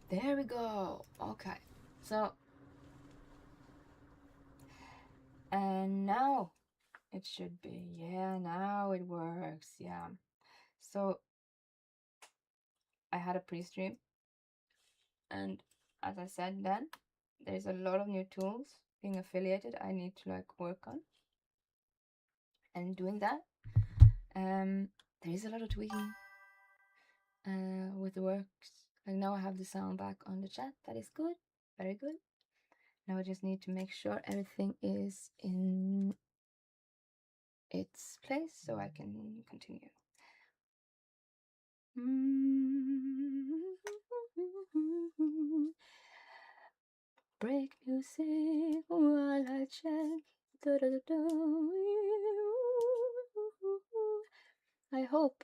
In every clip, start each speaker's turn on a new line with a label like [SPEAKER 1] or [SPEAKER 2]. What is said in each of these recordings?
[SPEAKER 1] There we go. Okay. So, and now it should be. Yeah, now it works. Yeah. So, I had a pre-stream, and as I said then, there's a lot of new tools being affiliated I need to like work on. And doing that, there is a lot of tweaking with the works. Like now I have the sound back on the chat. That is good. Very good. Now I just need to make sure everything is in its place so I can continue. Break music while I check. I hope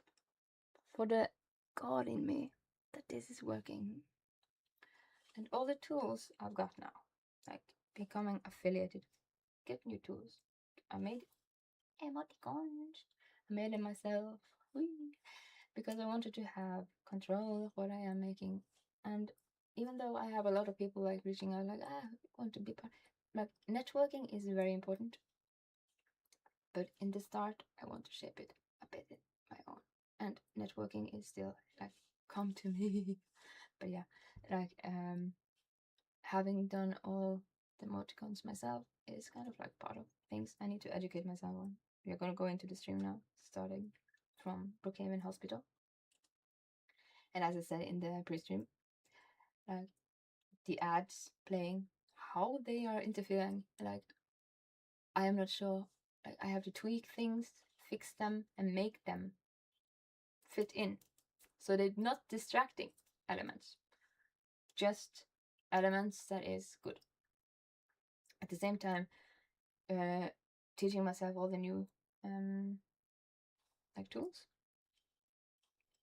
[SPEAKER 1] for the God in me that this is working. And all the tools I've got now, like becoming affiliated, get new tools. I made emoticons. I made them myself. Whee! Because I wanted to have control of what I am making. And even though I have a lot of people like reaching out, like, I want to be part, like networking is very important. But in the start, I want to shape it a bit my own. And networking is still like, come to me. But yeah, like having done all the emoticons myself is kind of like part of things I need to educate myself on. We are gonna go into the stream now, starting from Brookhaven Hospital. And as I said in the pre-stream, like the ads playing, how they are interfering, like I am not sure. Like I have to tweak things, fix them, and make them fit in. So they're not distracting elements, just elements that is good. At the same time, teaching myself all the new like tools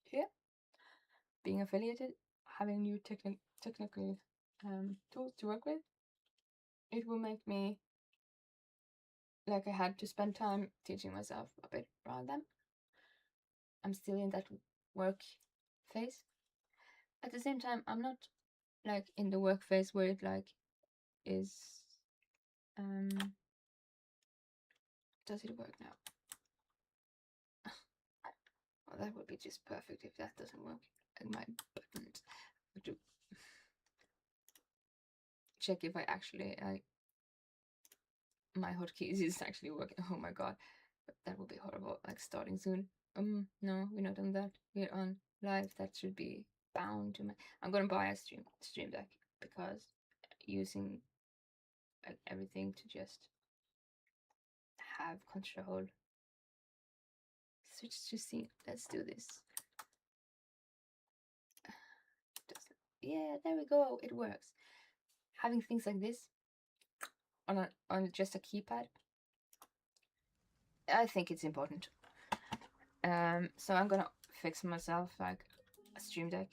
[SPEAKER 1] here, being affiliated, having new technical tools to work with, it will make me like I had to spend time teaching myself a bit around them. I'm still in that work phase. At the same time, I'm not like in the work phase where it like is does it work now? Well, that would be just perfect if that doesn't work. And my buttons to check if I actually my hotkeys is actually working. Oh my god, that would be horrible. Like starting soon. No, we're not on that. We're on live. That should be bound to my. I'm gonna buy a stream deck because using like everything to just have control. Switch to scene. Let's do this. Yeah, there we go. It works. Having things like this on just a keypad, I think it's important. So I'm gonna fix myself like a stream deck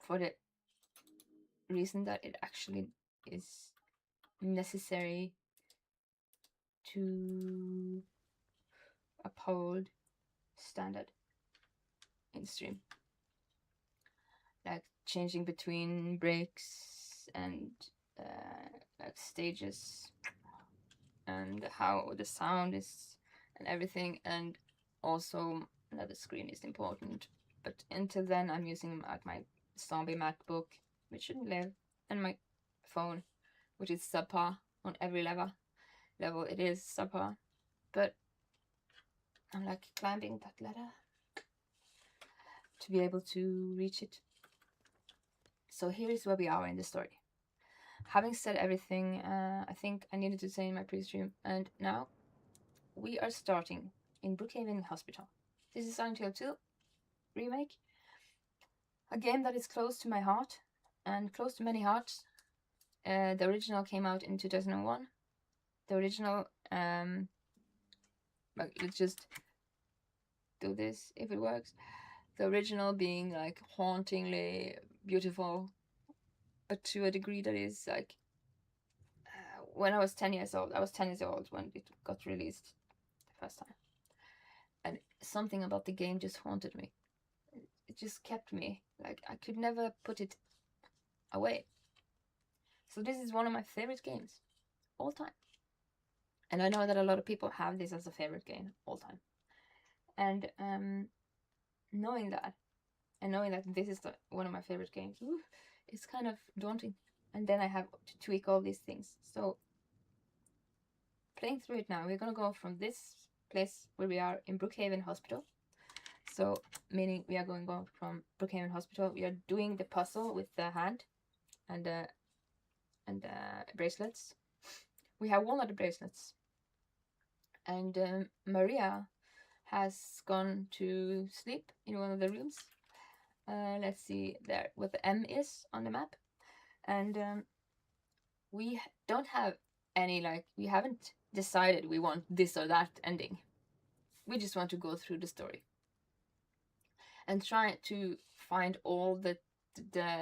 [SPEAKER 1] for the reason that it actually is necessary to uphold standard in stream, like changing between breaks and like stages and how the sound is and everything, and also another screen is important. But until then, I'm using like my zombie MacBook, which shouldn't live, and my phone, which is subpar on every level. It is subpar, but I'm like climbing that ladder to be able to reach it. So here is where we are in the story. Having said everything, I think I needed to say in my pre-stream, and now we are starting in Brookhaven Hospital. This is Silent Hill 2 remake, a game that is close to my heart and close to many hearts. The original came out in 2001. The original, let's just do this if it works. The original being like hauntingly beautiful, but to a degree that is like when I was 10 years old. I was 10 years old when it got released the first time, and something about the game just haunted me. It just kept me like I could never put it away. So this is one of my favorite games all time. And I know that a lot of people have this as a favorite game all time. And knowing that, and knowing that this is one of my favorite games, it's kind of daunting. And then I have to tweak all these things. So playing through it now, we're gonna go from this place where we are in Brookhaven Hospital. So meaning we are going from Brookhaven Hospital. We are doing the puzzle with the hand and bracelets. We have one of the bracelets, and Maria has gone to sleep in one of the rooms. Let's see there what the M is on the map, and we don't have any, like, we haven't decided we want this or that ending. We just want to go through the story and try to find all the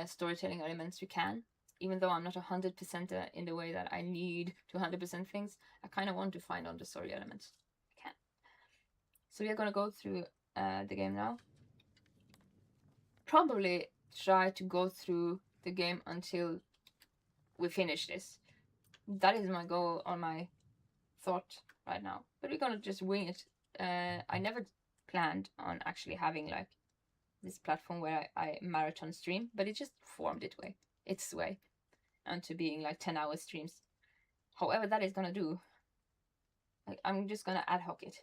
[SPEAKER 1] storytelling elements we can. Even though I'm not 100% in the way that I need to 100% things, I kind of want to find all the story elements I can. So we are going to go through the game now. Probably try to go through the game until we finish this. That is my goal or my thought right now. But we're going to just wing it. I never planned on actually having like this platform where I marathon stream, but it just formed its way onto being like 10-hour streams. However that is gonna do, like, I'm just gonna ad hoc it.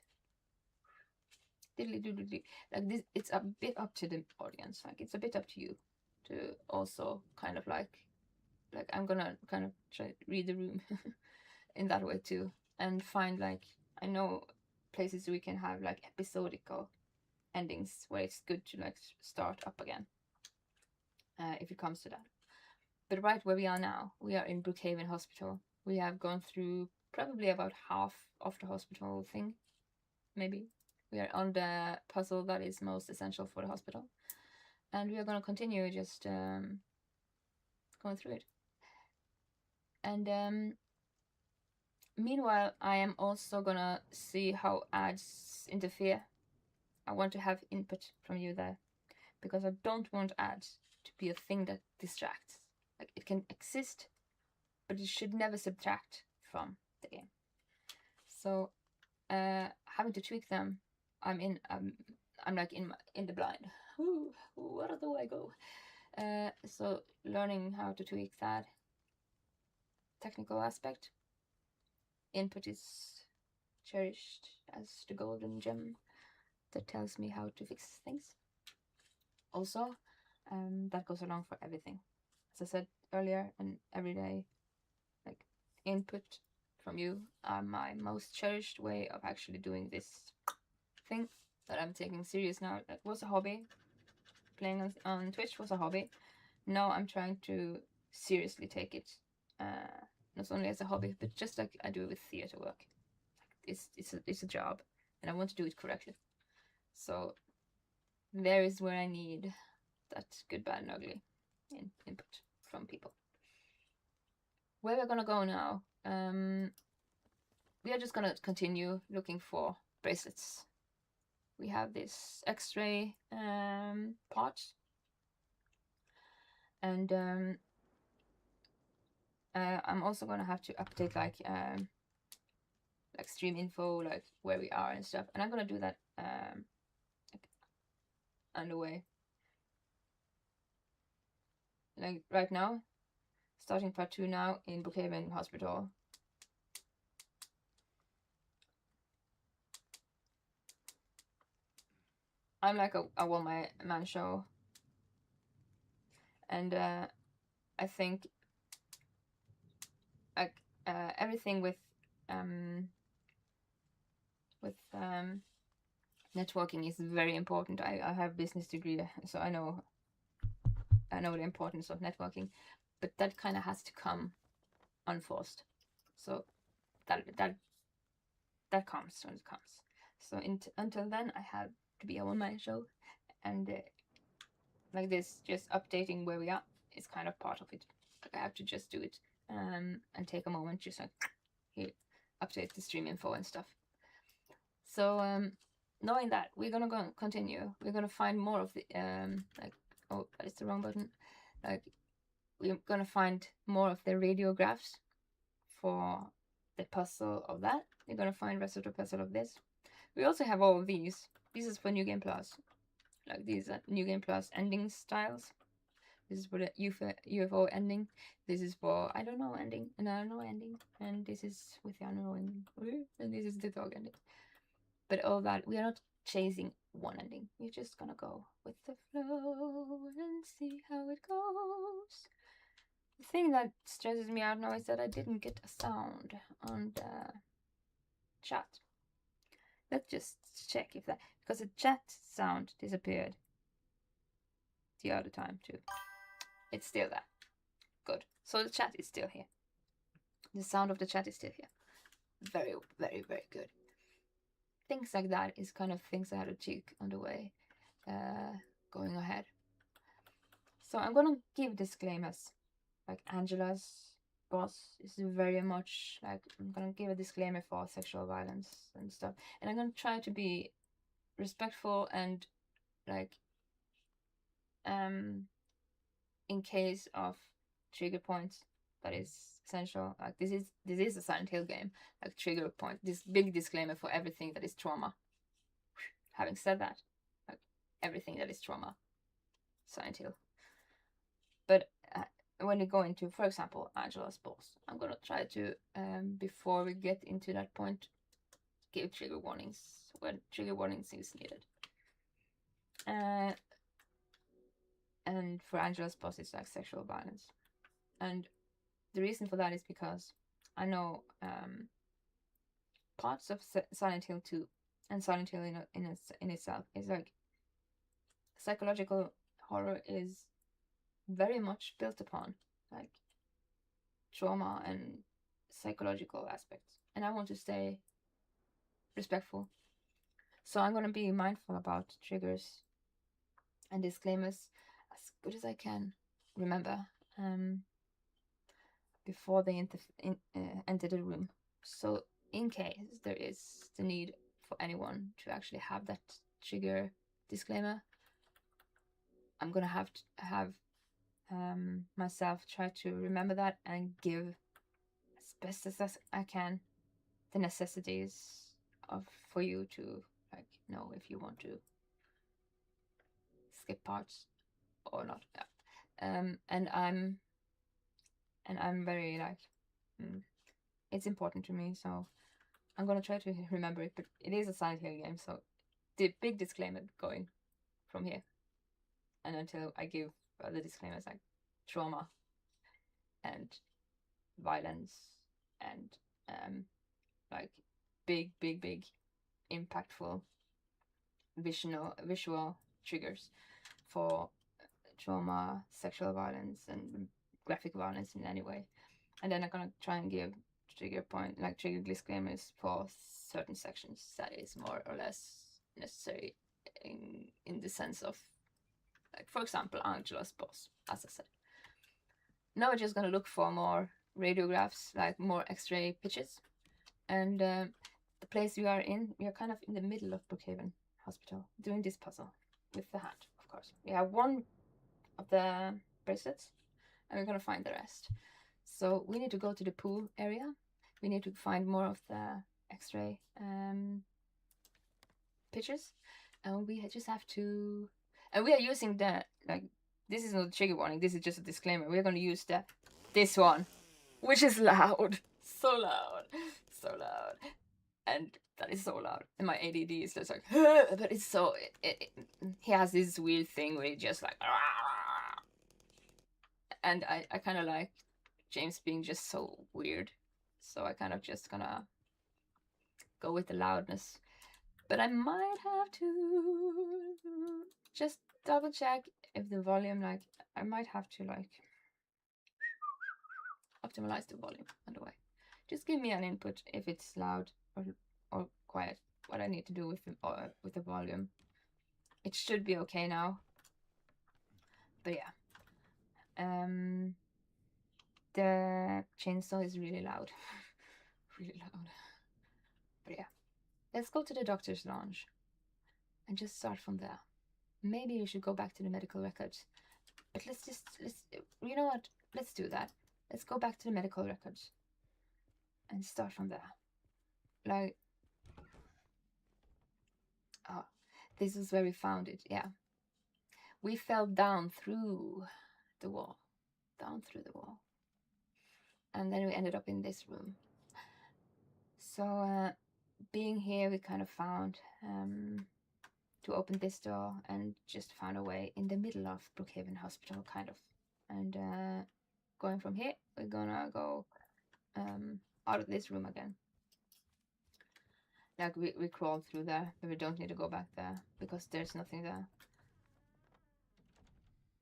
[SPEAKER 1] Like this, it's a bit up to the audience. Like it's a bit up to you to also kind of like I'm gonna kind of try to read the room in that way too, and find, like, I know places we can have like episodical endings where it's good to like start up again if it comes to that. But right where we are now, we are in Brookhaven Hospital. We have gone through probably about half of the hospital thing, maybe. We are on the puzzle that is most essential for the hospital. And we are going to continue just going through it. And meanwhile, I am also going to see how ads interfere. I want to have input from you there, because I don't want ads to be a thing that distracts. Like, it can exist, but it should never subtract from the game. So having to tweak them, I'm like in the blind. Ooh, where do I go? So learning how to tweak that technical aspect. Input is cherished as the golden gem that tells me how to fix things. Also, that goes along for everything. As I said earlier, and every day, like, input from you are my most cherished way of actually doing this thing that I'm taking serious now. That was a hobby. Playing on Twitch was a hobby. Now I'm trying to seriously take it, not only as a hobby, but just like I do with theater work. It's a job, and I want to do it correctly. So there is where I need that good, bad, and ugly input from people. Where we're gonna go now? We are just gonna continue looking for bracelets. We have this X-ray part, and I'm also gonna have to update like stream info, like where we are and stuff, and I'm gonna do that like underway. Like right now, starting part 2 now in Brookhaven Hospital. I'm like a one-man show, and I think like everything with networking is very important. I have business degree, so I know the importance of networking, but that kind of has to come unforced. So that comes when it comes. So until then, I have to be a one-man show, and like this, just updating where we are is kind of part of it. Like, I have to just do it and take a moment, just like here, update the stream info and stuff. So knowing that, we're gonna go continue. We're gonna find more of the like, oh, that is the wrong button. Like, we're gonna find more of the radiographs for the puzzle of that. You're gonna find rest of the puzzle of this. We also have all of these. This is for New Game Plus. Like these are New Game Plus ending styles. This is for the UFO ending. This is for I don't know ending, and I don't know ending. And this is with the unknowing. And this is the dog ending. But all that, we are not chasing one ending. We're just gonna go with the flow and see how it goes. The thing that stresses me out now is that I didn't get a sound on the chat. Let's just check if that, because the chat sound disappeared the other time too. It's still there. Good. So the chat is still here. The sound of the chat is still here. Very, very, very good. Things like that is kind of things I had to check on the way going ahead. So I'm gonna give disclaimers. Like Angela's boss is very much like, I'm gonna give a disclaimer for sexual violence and stuff. And I'm gonna try to be respectful and like in case of trigger points, that is essential. Like this is a Silent Hill game. Like trigger point, this big disclaimer for everything that is trauma. Having said that, like everything that is trauma, Silent Hill. But when we go into, for example, Angela's boss, I'm gonna try to before we get into that point, give trigger warnings when trigger warnings is needed. And for Angela's boss, it's like sexual violence. And the reason for that is because I know parts of Silent Hill 2 and Silent Hill in itself is like psychological horror is very much built upon like trauma and psychological aspects. And I want to stay respectful. So I'm going to be mindful about triggers and disclaimers as good as I can. Remember, before they enter the room. So in case there is the need for anyone to actually have that trigger disclaimer, I'm gonna have to have myself try to remember that and give as best as I can the necessities for you to like know if you want to skip parts or not. And I'm very like it's important to me, so I'm gonna try to remember it. But it is a Silent Hill game, so the big disclaimer going from here and until I give other disclaimers like trauma and violence and like big impactful visual triggers for trauma, sexual violence, and graphic violence in any way. And then I'm gonna try and give trigger disclaimers for certain sections that is more or less necessary in the sense of, like, for example, Angela's boss, as I said. Now we're just gonna look for more radiographs, like more X-ray pictures. And the place we are kind of in the middle of Brookhaven Hospital, doing this puzzle with the hat, of course. We have one of the bracelets, and we're gonna find the rest. So we need to go to the pool area. We need to find more of the X-ray pictures, and we just have to. And we are using the this is not a trigger warning. This is just a disclaimer. We're going to use this one, which is loud, so loud, so loud, and that is so loud. And my ADD is just like, but it's so. He has this weird thing where he just like, and I kind of like James being just so weird, so I kind of just gonna go with the loudness. But I might have to just double check if the volume, like, I might have to like optimize the volume on the way. Just give me an input if it's loud or quiet, what I need to do with the volume. It should be okay now. But yeah. The chainsaw is really loud. Really loud. But yeah. Let's go to the doctor's lounge and just start from there. Maybe we should go back to the medical records. But let's you know what? let's do that. Let's go back to the medical records and start from there. Like, oh, this is where we found it. Yeah, we fell down through the wall, and then we ended up in this room. So being here, we kind of found to open this door and just found a way in the middle of Brookhaven Hospital, kind of. And going from here, we're gonna go out of this room again. Like we crawled through there, but we don't need to go back there because there's nothing there.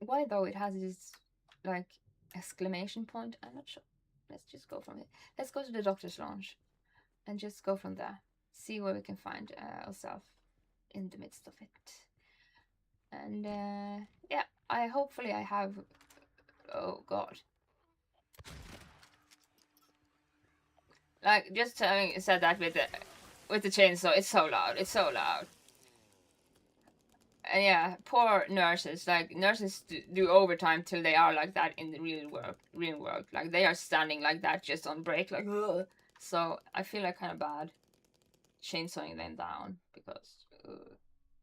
[SPEAKER 1] Why though it has this like exclamation point? I'm not sure. Let's just go from it. Let's go to the doctor's lounge and just go from there. See where we can find ourselves in the midst of it. And yeah, hopefully I have. Oh god. Like, just having said that with the chainsaw, it's so loud. It's so loud. And yeah, poor nurses. Like, nurses do overtime till they are like that in the real world. Like, they are standing like that just on break, like, ugh. So I feel like kind of bad chainsawing them down because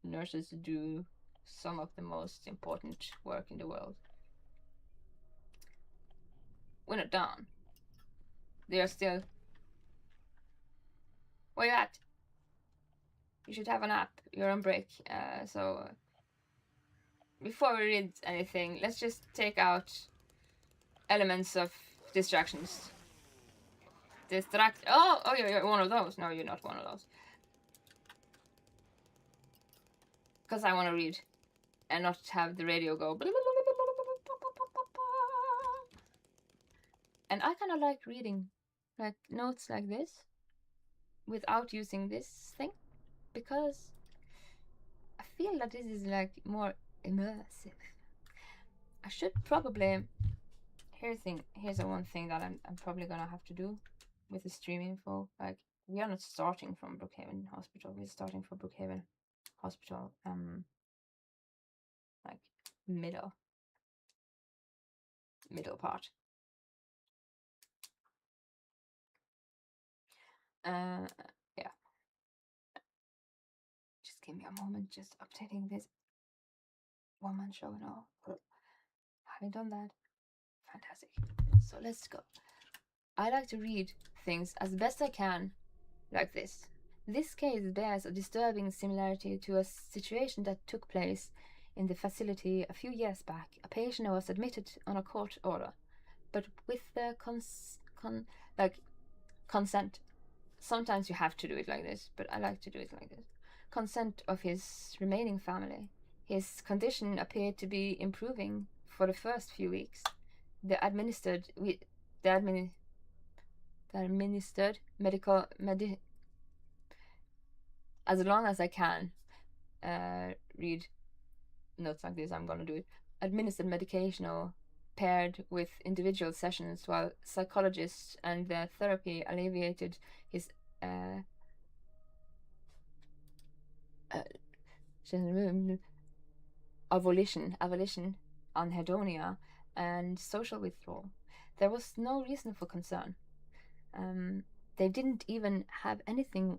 [SPEAKER 1] nurses do some of the most important work in the world. We're not done. They are still. Where you at? You should have a nap. You're on break. So before we read anything, let's just take out elements of distractions. Oh, you're one of those. No, you're not one of those. Because I want to read and not have the radio go. And I kind of like reading like notes like this without using this thing because I feel that this is like more immersive. I should probably. Here's one thing that I'm probably gonna have to do with the stream info. Like, we are not starting from Brookhaven Hospital. We're starting from Brookhaven Hospital. Like middle part. Yeah. Just give me a moment. Just updating this one-man show and all. Having done that, fantastic. So let's go. I like to read things as best I can, like this. This case bears a disturbing similarity to a situation that took place in the facility a few years back. A patient was admitted on a court order, but with the consent. Sometimes you have to do it like this, but I like to do it like this. Consent of his remaining family. His condition appeared to be improving for the first few weeks. The administered medical as long as I can read notes like this, I'm gonna do it. Administered medication or paired with individual sessions while psychologists and the therapy alleviated his avolition, anhedonia, and social withdrawal. There was no reason for concern. They didn't even have anything.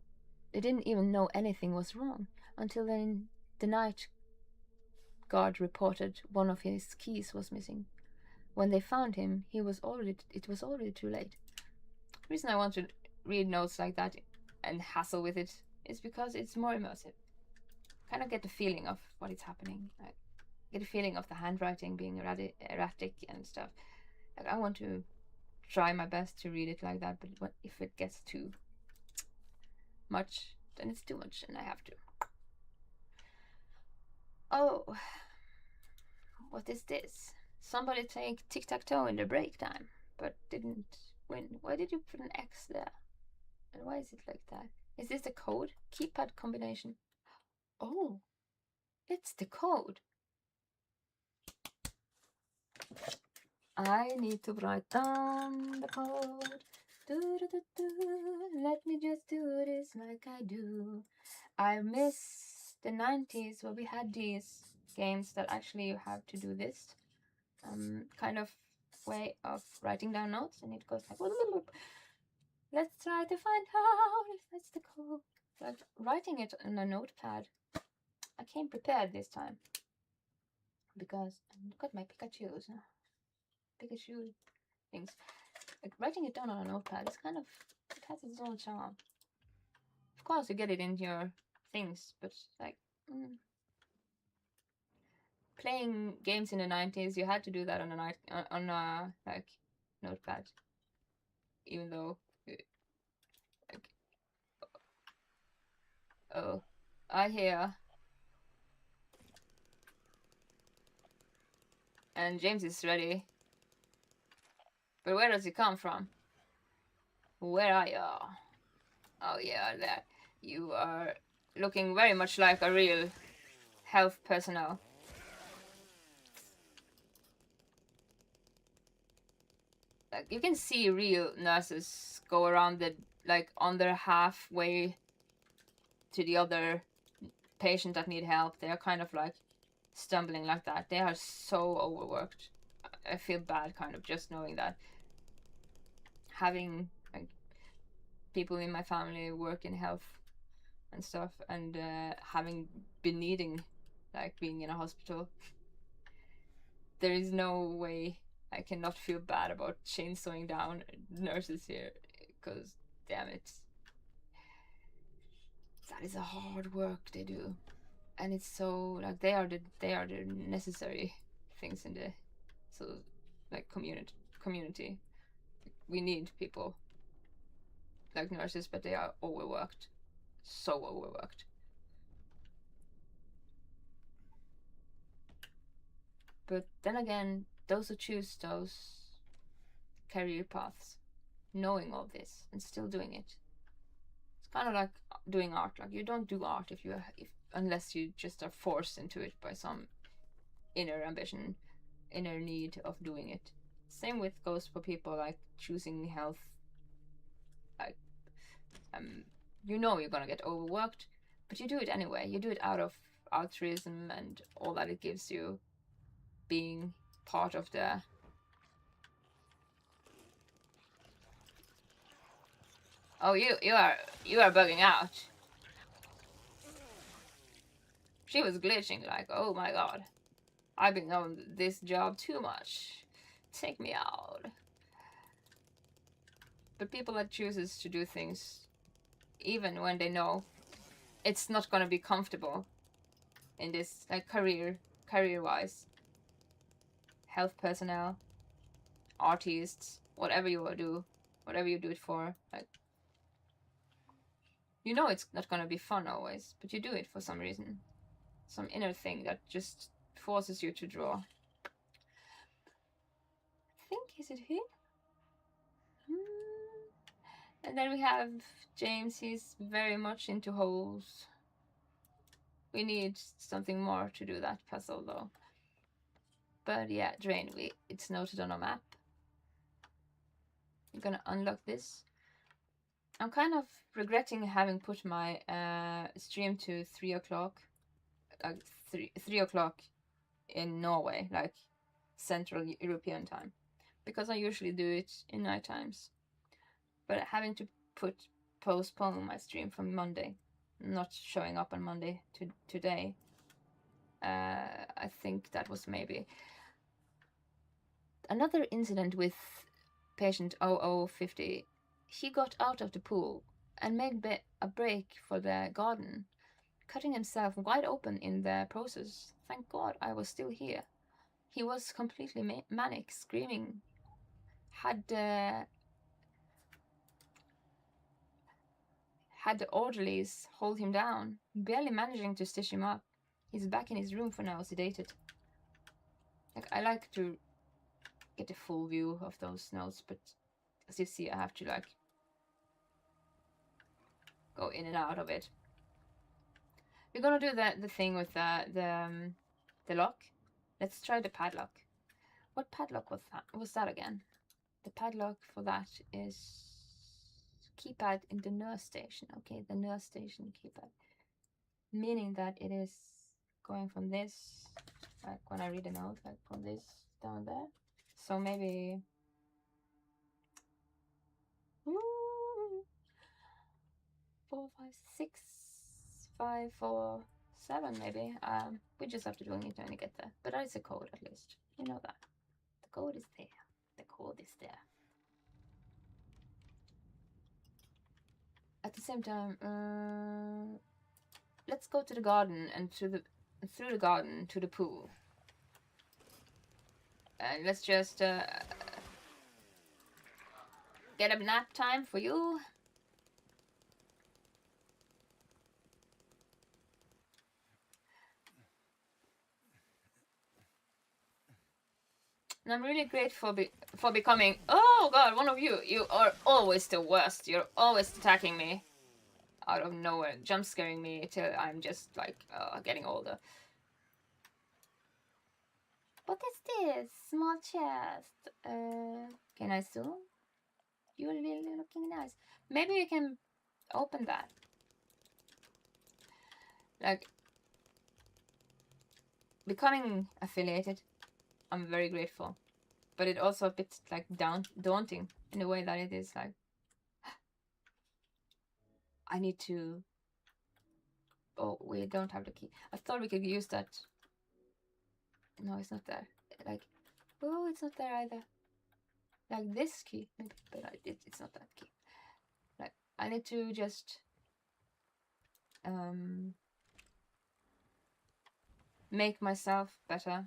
[SPEAKER 1] They didn't even know anything was wrong until then. The night guard reported one of his keys was missing. When they found him, it was already too late. The reason I want to read notes like that and hassle with it is because it's more immersive. Kind of get the feeling of what is happening. Like, get a feeling of the handwriting being erratic and stuff. Like, I want to try my best to read it like that, but if it gets too much, then it's too much, and I have to. Oh, what is this? Somebody take tic-tac-toe in the break time, but didn't win. Why did you put an X there? And why is it like that? Is this the code? Keypad combination. Oh, it's the code. I need to write down the code. Let me just do this like I do. I miss the 90s where we had these games that actually you have to do this. Kind of way of writing down notes, and it goes like, let's try to find out if that's the code. Like writing it on a notepad, I came prepared this time because look at my Pikachu's, Pikachu things. Like writing it down on a notepad is kind of, it has its own charm. Of course, you get it in your things, but like playing games in the 90s, you had to do that on a like notepad, even though like, oh, I hear, and James is ready, but where does he come from? Where are you? Oh yeah, there. You are looking very much like a real health personnel. Like you can see real nurses go around the like on their halfway to the other patient that need help. They are kind of like stumbling like that. They are so overworked. I feel bad kind of just knowing that. Having like people in my family work in health and stuff, and having been needing like being in a hospital, there is no way I cannot feel bad about chainsawing down nurses here, because damn it, that is a hard work they do, and it's so like they are the necessary things in the so like community. We need people like nurses, but they are overworked, so overworked. But then again, those who choose those career paths, knowing all this and still doing it, it's kind of like doing art. Like you don't do art if unless you just are forced into it by some inner ambition, inner need of doing it. Same with goes for people like choosing health. Like you know you're gonna get overworked, but you do it anyway. You do it out of altruism and all that it gives you, being part of the oh you are bugging out. She was glitching like, oh my god, I've been on this job too much, take me out. But people that chooses to do things even when they know it's not gonna be comfortable in this like career wise, health personnel, artists, whatever you do it for, like you know it's not gonna be fun always, but you do it for some reason, some inner thing that just forces you to draw. I think, is it here? And then we have James, he's very much into holes. We need something more to do that puzzle though. But yeah, Drain, it's noted on a map. I'm gonna unlock this. I'm kind of regretting having put my stream to 3 o'clock. Like 3 o'clock in Norway, like Central European time. Because I usually do it in night times. But having to postpone my stream from Monday, not showing up on Monday to today, I think that was maybe another incident with patient 0050. He got out of the pool and made a break for the garden, cutting himself wide open in the process. Thank God I was still here. He was completely manic, screaming. Had the orderlies hold him down, barely managing to stitch him up. He's back in his room for now, sedated. Like, I like to get a full view of those notes, but as you see, I have to like go in and out of it. We're gonna do the thing with the lock. Let's try the padlock. What padlock was that again? The padlock for that is keypad in the nurse station. Okay, the nurse station keypad. Meaning that it is going from this, like when I read a note, like from this down there. So maybe 4, 5, 6, 5, 4, 7 maybe. We just have to do it when we get there. But that is a code at least. You know that. The code is there. The code is there. At the same time, let's go to the garden and through the garden to the pool. And let's just get a nap time for you. And I'm really grateful for becoming. Oh god, one of you. You are always the worst. You're always attacking me out of nowhere, jump scaring me till I'm just like getting older. What is this? Small chest. Can I zoom? You're really looking nice. Maybe we can open that. Like, becoming affiliated, I'm very grateful. But it also a bit like daunting in a way that it is like, I need to. Oh, we don't have the key. I thought we could use that. No, it's not there. Like, oh, it's not there either. Like this key, maybe, but it's not that key. Like, I need to just make myself better,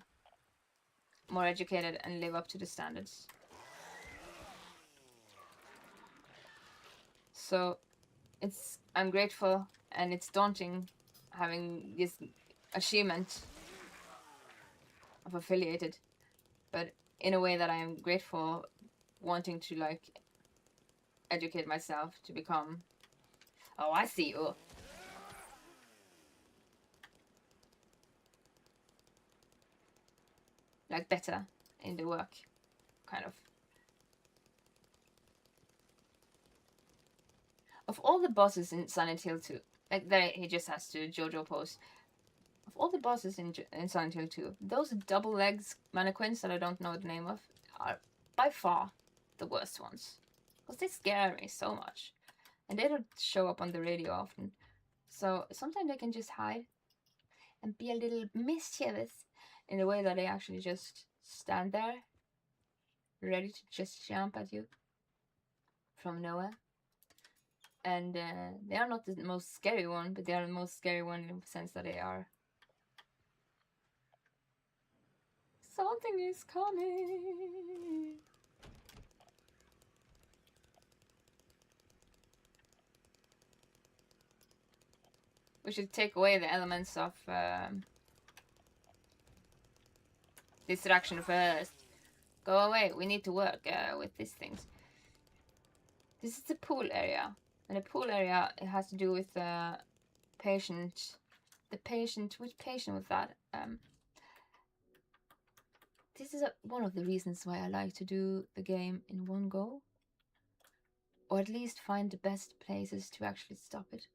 [SPEAKER 1] more educated, and live up to the standards. So I'm grateful, and it's daunting having this achievement of affiliated, but in a way that I am grateful, wanting to like educate myself to become. Oh, I see you. Like better in the work, kind of. Of all the bosses in Silent Hill 2, like there he just has to JoJo pose. Of all the bosses in Silent Hill 2, those double legs mannequins that I don't know the name of are by far the worst ones. Because they scare me so much. And they don't show up on the radio often. So sometimes they can just hide and be a little mischievous in a way that they actually just stand there, ready to just jump at you from nowhere. And they are not the most scary one, but they are the most scary one in the sense that they are. Something is coming. We should take away the elements of distraction first. Go away. We need to work with these things. This is the pool area. And the pool area, it has to do with the patient. The patient, which patient was that? This is one of the reasons why I like to do the game in one go. Or at least find the best places to actually stop it.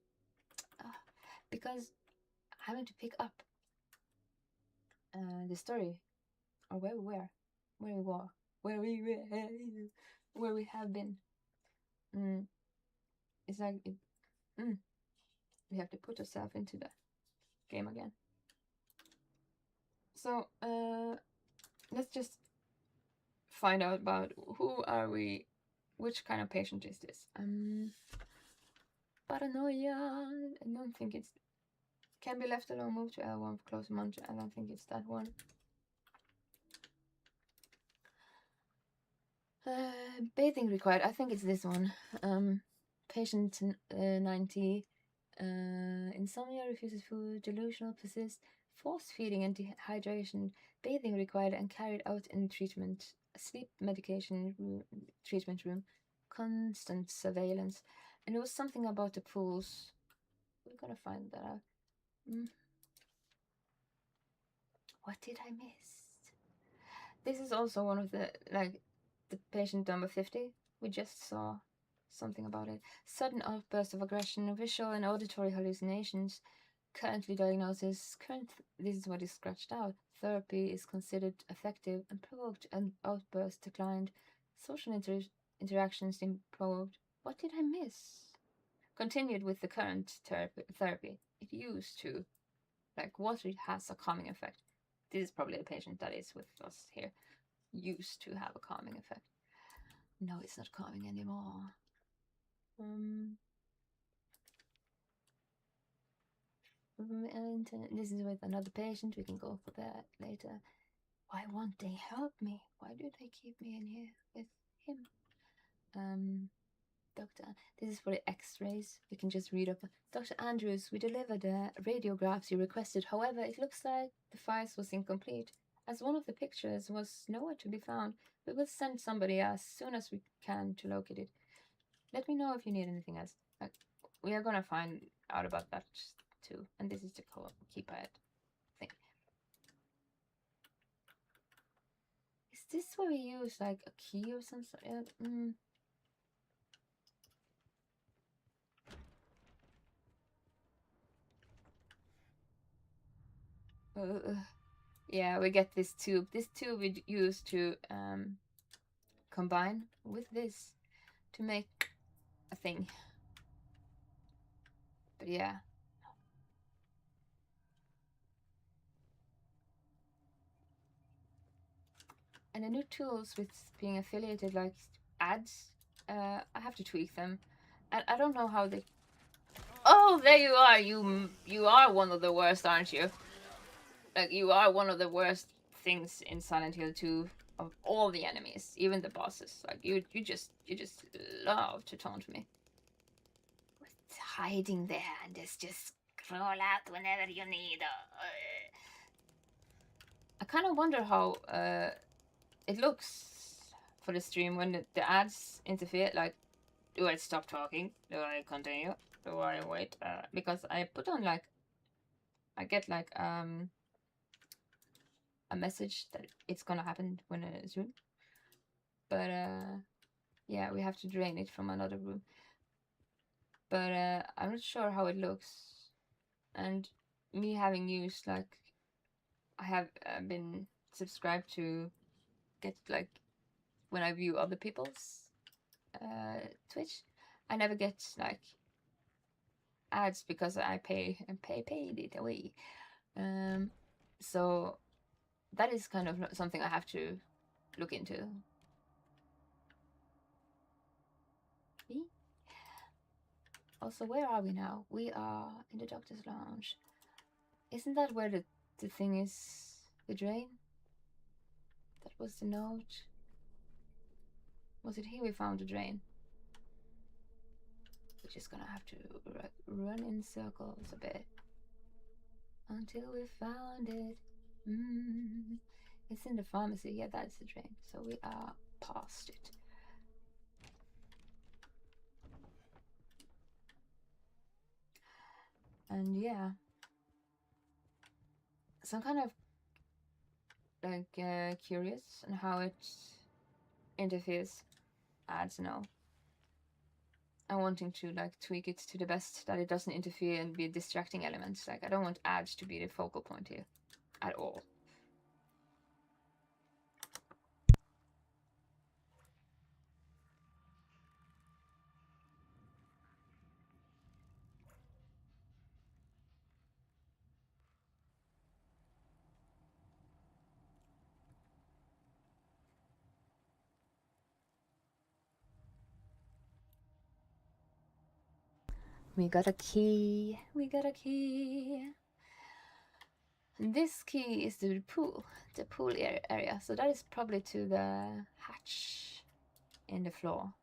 [SPEAKER 1] Because having to pick up the story, or where we were, where we have been. It's like we have to put ourselves into the game again. So let's just find out about who are we, which kind of patient is this? Paranoia. I don't think it's can be left alone. Move to L1 for close munch. I don't think it's that one. Bathing required. I think it's this one. Patient 90. Insomnia, refuses food, delusional, persists, force feeding and dehydration, bathing required and carried out in treatment, sleep medication room, treatment room, constant surveillance. And it was something about the pools. We're gonna find that out. What did I miss? This is also one of the, like, the patient number 50. We just saw something about it. Sudden outburst of aggression, visual and auditory hallucinations, Currently diagnosis, this is what is scratched out. Therapy is considered effective and provoked an outburst declined. Social interactions improved. What did I miss? Continued with the current therapy. It used to. Like water has a calming effect. This is probably a patient that is with us here. Used to have a calming effect. No, it's not calming anymore. This is with another patient. We can go for that later. Why won't they help me? Why do they keep me in here with him? Doctor, this is for the x-rays. We can just read up. Dr. Andrews, we delivered the radiographs you requested. However, it looks like the files was incomplete. As one of the pictures was nowhere to be found, we will send somebody as soon as we can to locate it. Let me know if you need anything else. We are gonna find out about that too. And this is the keypad thing. Is this where we use like a key or some sort? Yeah, we get this tube. This tube we use to combine with this to make a thing. But yeah. And the new tools with being affiliated, like ads, I have to tweak them. And I don't know how they... Oh, there you are! You are one of the worst, aren't you? Like, you are one of the worst things in Silent Hill 2 of all the enemies, even the bosses. Like, you just love to taunt me. It's hiding there and just crawl out whenever you need. I kind of wonder how it looks for the stream when the ads interfere. Like, do I stop talking? Do I continue? Do I wait? Because I put on like, I get like a message that it's gonna happen when soon. But yeah, we have to drain it from another room. But I'm not sure how it looks. And me having used like, I have been subscribed to get like when I view other people's Twitch, I never get like ads because I paid it away. So that is kind of something I have to look into. Also, where are we now? We are in the doctor's lounge. Isn't that where the thing is? The drain? That was the note. Was it here we found the drain? We're just gonna have to run in circles a bit until we found it. It's in the pharmacy. Yeah, that's the drain. So we are past it. And yeah, so I'm kind of like curious on how it interferes. Ads now. I'm wanting to like tweak it to the best that it doesn't interfere and be distracting elements. Like, I don't want ads to be the focal point here at all. We got a key. We got a key. This key is to the pool area. So that is probably to the hatch in the floor.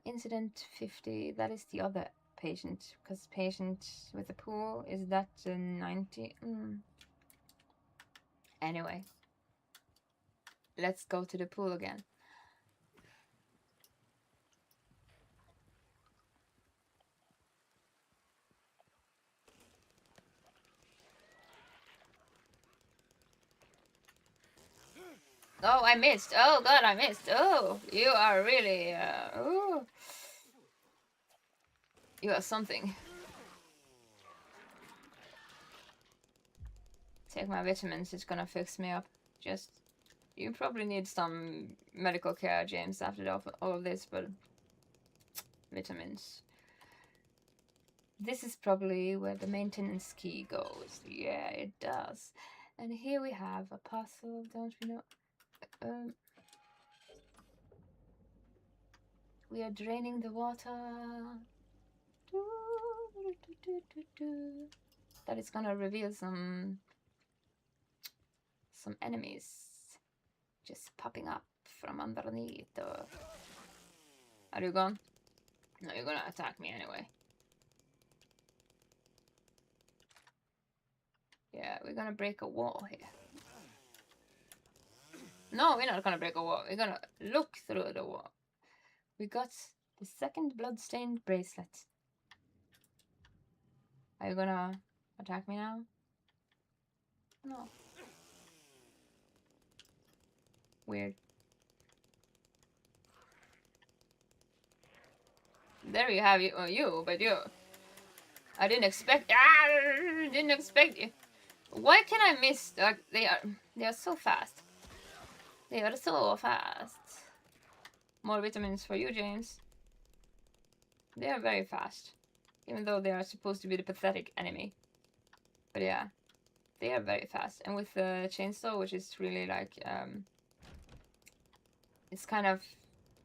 [SPEAKER 1] Incident 50, that is the other patient, because patient with the pool is that 90. Anyway, let's go to the pool again. Oh, I missed. Oh god, I missed. Oh, you are really oh, you are something. take my vitamins. It's gonna fix me up. Just, you probably need some medical care, James, after all of this, but vitamins. This is probably where the maintenance key goes. Yeah, it does. And here we have a puzzle, don't we know? We are draining the water. That is gonna reveal some enemies just popping up from underneath. Are you gone? No, you're gonna attack me anyway. Yeah, we're gonna break a wall here. No, we're not gonna break a wall. We're gonna look through the wall. We got the second bloodstained bracelet. Are you gonna attack me now? No. Weird. There you have you, but you. I didn't expect. Didn't expect you. Why can I miss? Like they are so fast. They are so fast. More vitamins for you, James. They are very fast, even though they are supposed to be the pathetic enemy. But yeah, they are very fast. And with the chainsaw, which is really like it's kind of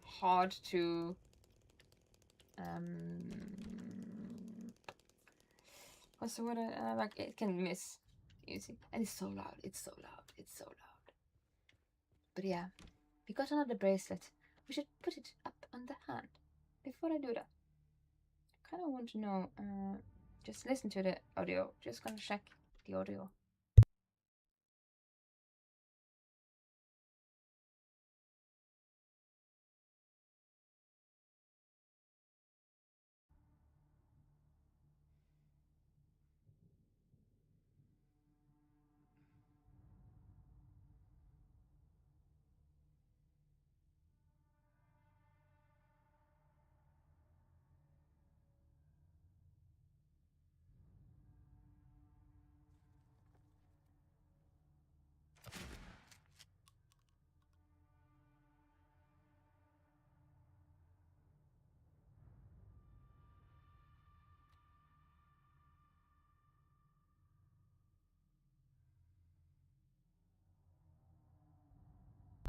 [SPEAKER 1] hard to what's the word? Like it can miss easy, and it's so loud. It's so loud. It's so loud. But yeah, we got another bracelet. We should put it up on the hand. Before I do that, I kind of want to know. Just listen to the audio. Just gonna check the audio.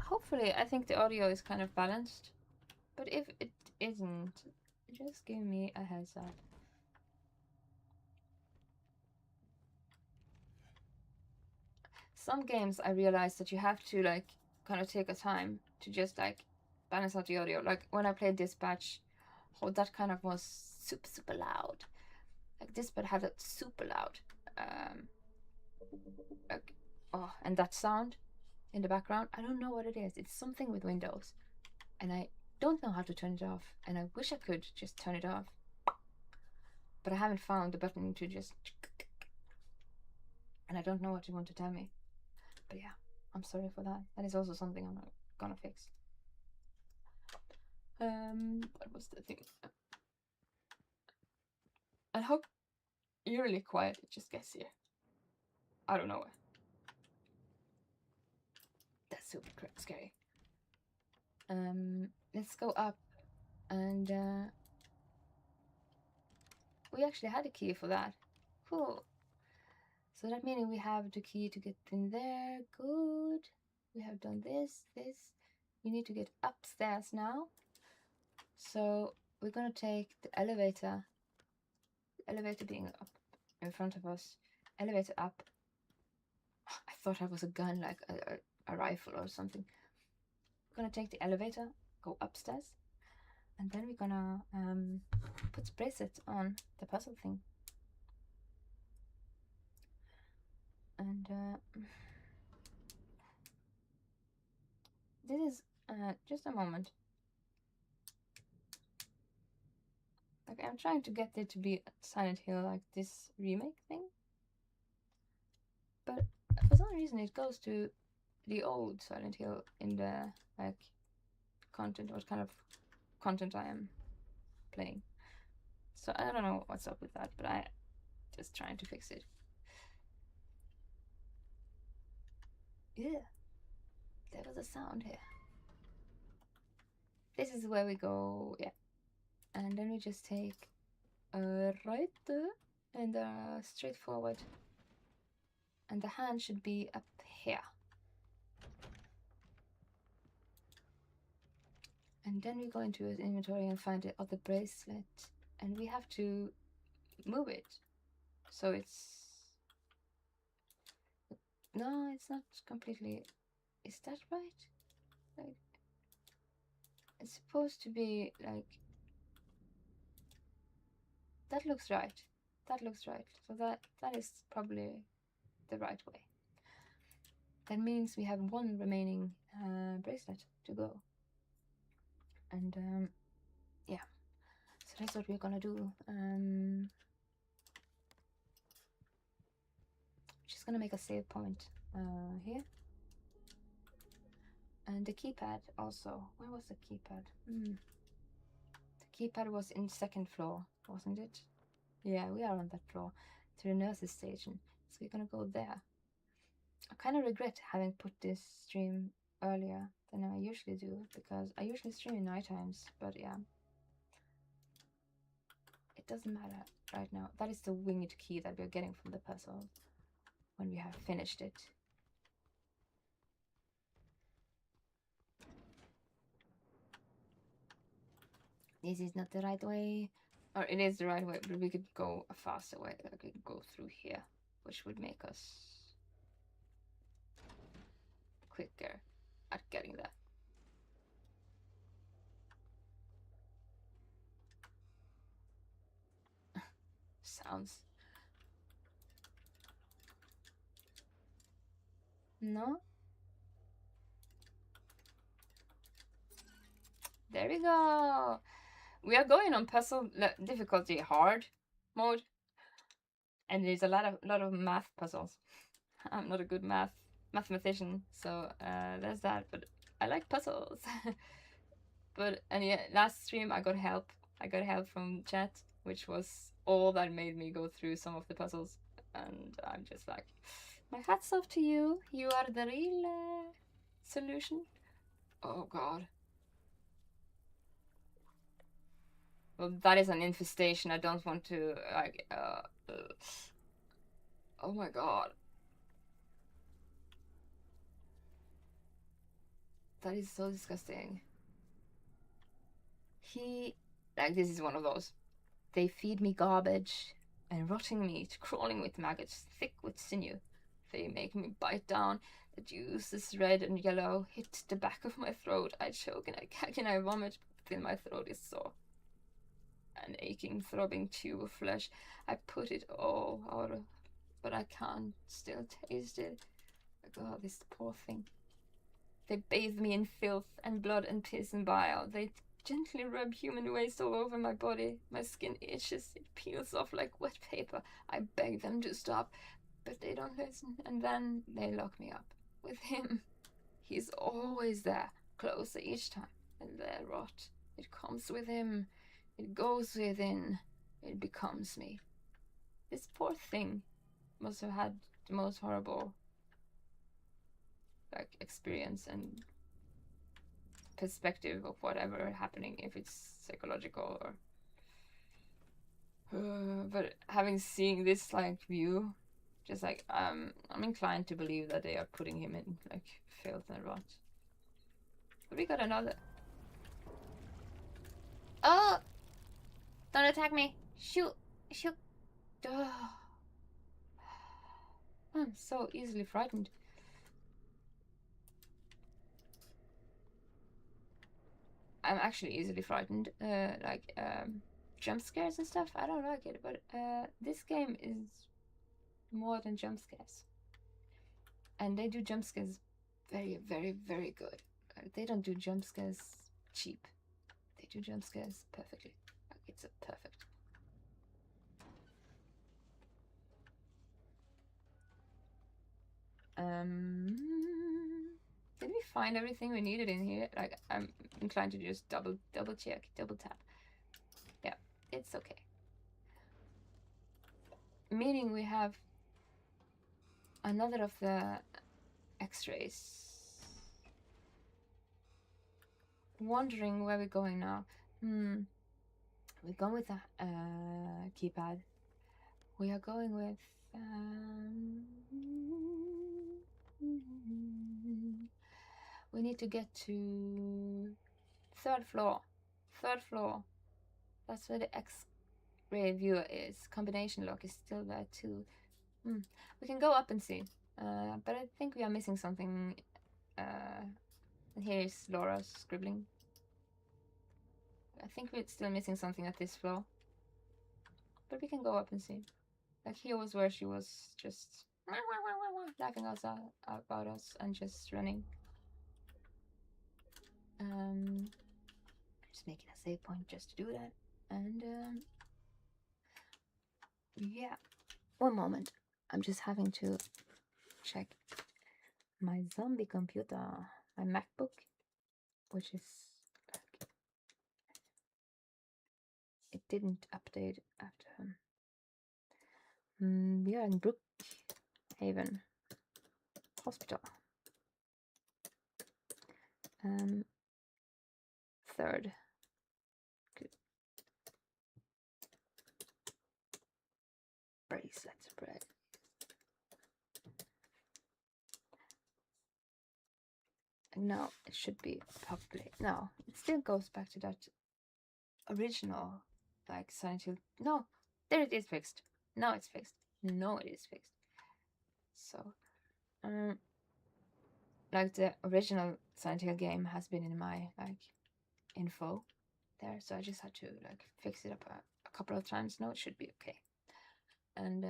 [SPEAKER 1] Hopefully, I think the audio is kind of balanced. But if it isn't, just give me a heads up. Some games I realized that you have to like kind of take a time to just like balance out the audio. Like when I played Dispatch, oh, that kind of was super loud. Like Dispatch had it super loud. Like, oh, and that sound in the background, I don't know what it is. It's something with Windows, and I don't know how to turn it off. And I wish I could just turn it off, but I haven't found the button to just. And I don't know what you want to tell me. But yeah, I'm sorry for that. That is also something I'm not gonna fix. What was the thing? I hope you're really quiet. It just gets here. I don't know. That's super scary. Let's go up, and we actually had a key for that. Cool. So that meaning we have the key to get in there. Good. We have done this. We need to get upstairs now. So we're gonna take the elevator. The elevator being up in front of us. Elevator up. I thought I was a gun, like a rifle or something. We're gonna take the elevator, go upstairs, and then we're gonna put bracelets on the puzzle thing. And this is just a moment. Like I'm trying to get it to be Silent Hill, like this remake thing, but for some reason it goes to the old Silent Hill in the like content, what kind of content I am playing. So I don't know what's up with that, but I just trying to fix it. Yeah, there was a sound here. This is where we go, yeah. And then we just take a right there and straight forward. And the hand should be up here. And then we go into his inventory and find the other bracelet. And we have to move it. So it's... No, it's not completely... Is that right? Like... It's supposed to be like... That looks right. That looks right. So that is probably the right way. That means we have one remaining bracelet to go. And yeah. So that's what we're gonna do. Just gonna make a save point here. And the keypad also. Where was the keypad? The keypad was in second floor, wasn't it? Yeah, we are on that floor. To the nurse's station. So we're gonna go there. I kind of regret having put this stream earlier than I usually do, because I usually stream in night times, but yeah. It doesn't matter right now. That is the winged key that we're getting from the puzzle when we have finished it. This is not the right way. Or it is the right way, but we could go a faster way. Like we could go through here, which would make us quicker at getting there. Sounds. No? There we go. We are going on puzzle difficulty hard mode. And there's a lot of math puzzles. I'm not a good mathematician, so there's that. But I like puzzles. And yeah, last stream I got help. I got help from chat, which was all that made me go through some of the puzzles. And I'm just like, my hats off to you. You are the real solution. Oh god. Well, that is an infestation. I don't want to like. Oh my god. That is so disgusting. This is one of those. They feed me garbage and rotting meat, crawling with maggots, thick with sinew. They make me bite down. The juice is red and yellow, hit the back of my throat. I choke and I gag and I vomit, but then my throat is sore. An aching, throbbing tube of flesh. I put it all out, but I can't still taste it. God, this poor thing. They bathe me in filth and blood and piss and bile. They gently rub human waste all over my body. My skin itches. It peels off like wet paper. I beg them to stop, but they don't listen. And then they lock me up with him. He's always there, closer each time. And their rot. It comes with him. It goes within. It becomes me. This poor thing must have had the most horrible experience and perspective of whatever happening, if it's psychological or but having seen this view, just I'm inclined to believe that they are putting him in filth and rot. But we got another. Oh, don't attack me. Shoot. I'm so easily frightened. I'm actually easily frightened. Jump scares and stuff, I don't like it, but this game is more than jump scares. And they do jump scares very, very, very good. They don't do jump scares cheap. They do jump scares perfectly. It's a perfect. Did we find everything we needed in here? I'm inclined to just double check, double tap. Yeah, it's okay. Meaning we have another of the X-rays. Wondering where we're going now. We're going with a keypad. We are going with we need to get to third floor. That's where the X-ray viewer is. Combination lock is still there too. We can go up and see. But I think we are missing something. Here is Laura scribbling. I think we're still missing something at this floor. But we can go up and see. Like here was where she was just laughing us about us and just running. Just making a save point just to do that. And yeah. One moment. I'm just having to check my zombie computer, my MacBook, which is like, it didn't update after. We are in Brookhaven Hospital. Third. Good. Bracelets, bread. And now it should be probably no. It still goes back to that original, like Silent Hill. No, there it is fixed. Now it's fixed. No, it is fixed. So, like the original Silent Hill game has been in my like info there, so I just had to like fix it up a couple of times. Now it should be okay. And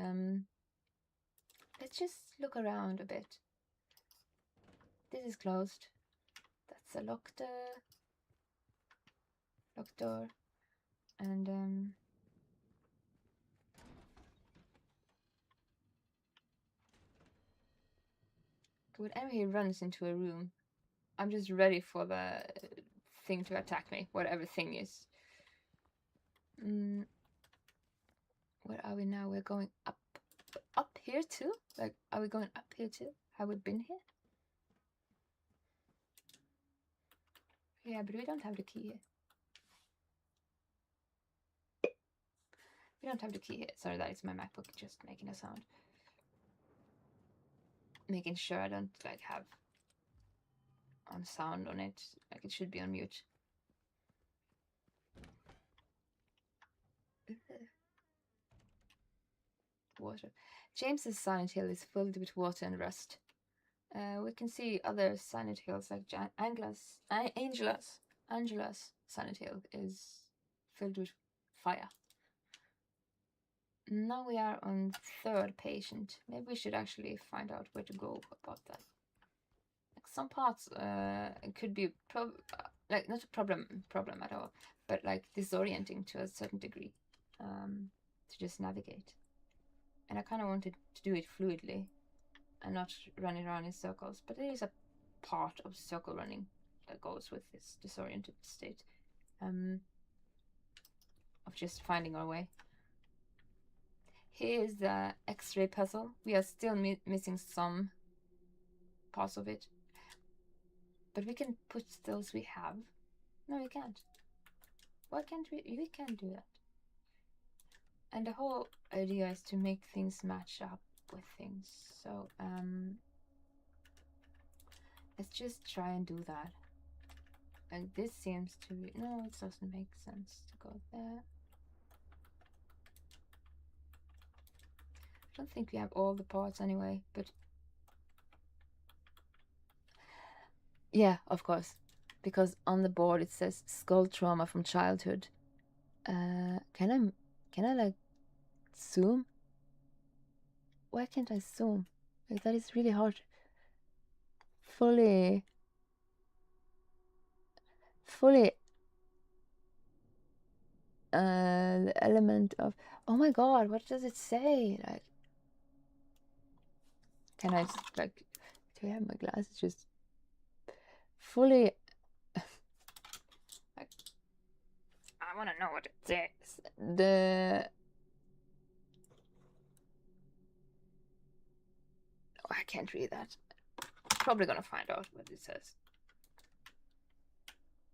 [SPEAKER 1] let's just look around a bit. This is closed. That's a locked door. And whenever he runs into a room, I'm just ready for the thing to attack me, whatever thing is. Where are we now? We're going up here too? Like, are we going up here too? Have we been here? Yeah, but we don't have the key here. We don't have the key here. Sorry, that is my MacBook just making a sound. Making sure I don't like have on sound on it. Like it should be on mute. Water. James's Silent Hill is filled with water and rust. We can see other Silent Hills like Angela's Silent Hill is filled with fire. Now we are on third patient. Maybe we should actually find out where to go about that. Like some parts could be like not a problem at all, but like disorienting to a certain degree to just navigate. And I kind of wanted to do it fluidly and not running around in circles, but there is a part of circle running that goes with this disoriented state of just finding our way. Here's the X-ray puzzle. We are still missing some parts of it, but we can put those we have. No, we can't. Why can't we? We can't do that. And the whole idea is to make things match up with things. So let's just try and do that. And this seems to be no, it doesn't make sense to go there. I don't think we have all the parts anyway, but yeah, of course, because on the board it says skull trauma from childhood. Can I like zoom? Why can't I zoom? Like that is really hard. Fully the element of, oh my god, what does it say? Like, can I just like, do I have my glasses just fully like, I want to know what it says. Oh, I can't read that. probably gonna find out what it says.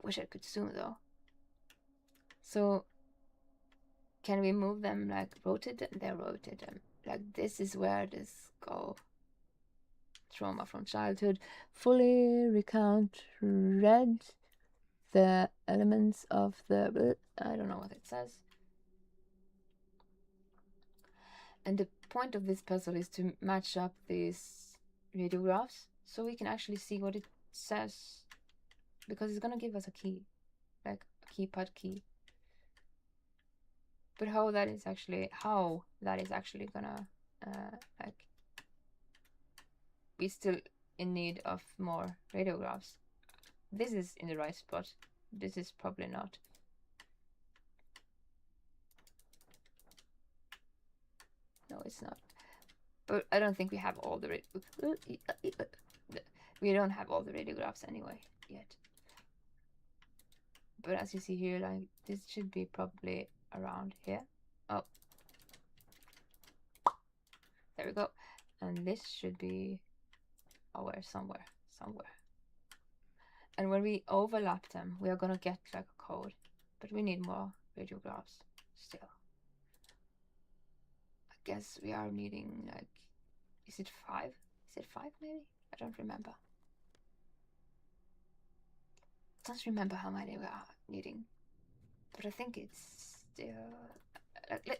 [SPEAKER 1] Wish I could zoom though. So can we move them, like rotate them? They rotate them. Like this is where this go. Trauma from childhood. Fully recount, read the elements of the... I don't know what it says. And the point of this puzzle is to match up these radiographs so we can actually see what it says, because it's gonna give us a key, like a keypad key. But how that is actually gonna like, we're still in need of more radiographs. This is in the right spot. This is probably not. No, it's not. But I don't think we have all the we don't have all the radiographs anyway yet. But as you see here, like this should be probably around here. Oh, there we go. And this should be somewhere. And when we overlap them, we are gonna get like a code, but we need more radiographs still. I guess we are needing, like, is it 5? Is it 5 maybe? I don't remember. I don't remember how many we are needing, but I think it's still...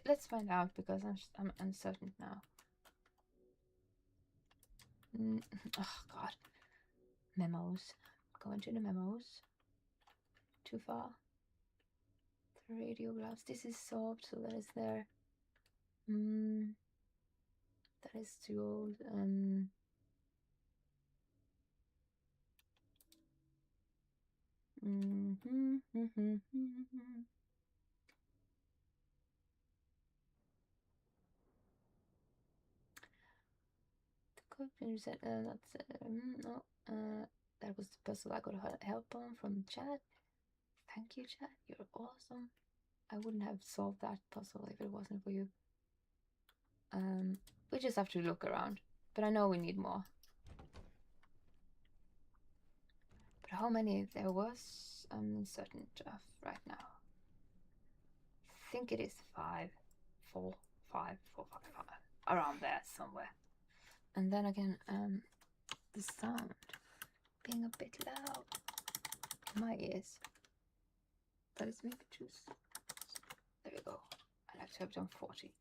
[SPEAKER 1] let's find out, because I'm uncertain now. Oh god. Memos. Going to the memos. Too far. The radiographs. This is solved, so that is there. That is too old. That's no. That was the puzzle I got help on from chat. Thank you, chat. You're awesome. I wouldn't have solved that puzzle if it wasn't for you. We just have to look around, but I know we need more. But how many there was, I'm uncertain of right now. I think it is 5, 4, 5, 4, 5, 5, around there somewhere. And then again, the sound being a bit loud in my ears. That is maybe choose. There we go. I like to have done 40.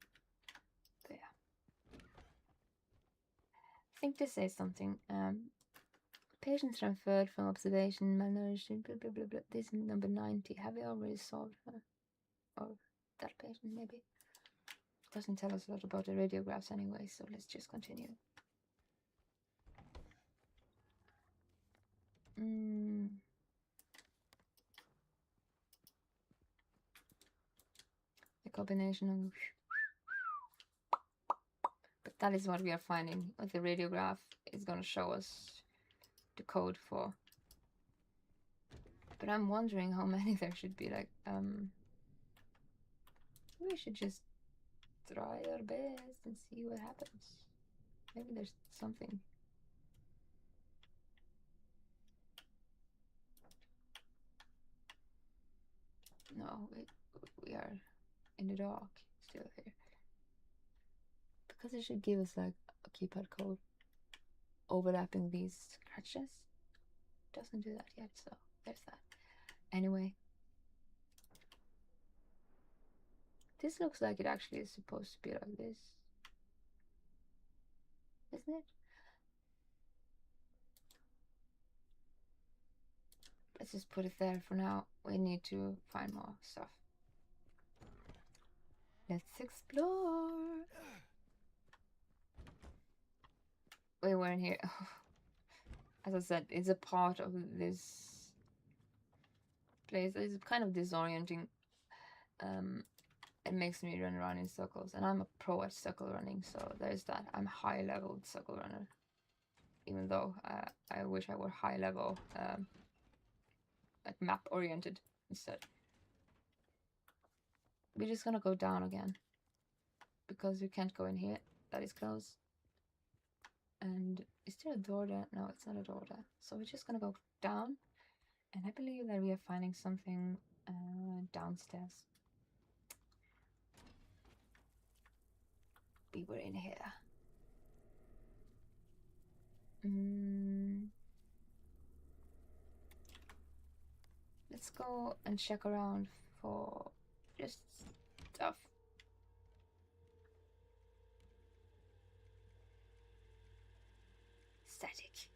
[SPEAKER 1] There. I think this says something. Patient transferred from observation, malnourishment, blah blah blah blah. This is number 90. Have we already solved her? Or that patient maybe? Doesn't tell us a lot about the radiographs anyway, so let's just continue. The combination of... But that is what we are finding. What the radiograph is going to show us the code for. But I'm wondering how many there should be. Like, we should just try our best and see what happens. Maybe there's something. No, we are in the dark still here. Because it should give us like a keypad code overlapping these scratches. Doesn't do that yet, so there's that. Anyway, this looks like it actually is supposed to be like this, isn't it? Let's just put it there for now. We need to find more stuff. Let's explore. We weren't here. As I said, it's a part of this place. It's kind of disorienting. It makes me run around in circles, and I'm a pro at circle running, so there's that. I'm high level circle runner, even though I wish I were high level, like map oriented instead. We're just gonna go down again because we can't go in here. That is closed. And is there a door there? No, it's not a door there. So we're just gonna go down. And I believe that we are finding something downstairs. We were in here. Let's go and check around for just stuff. Static.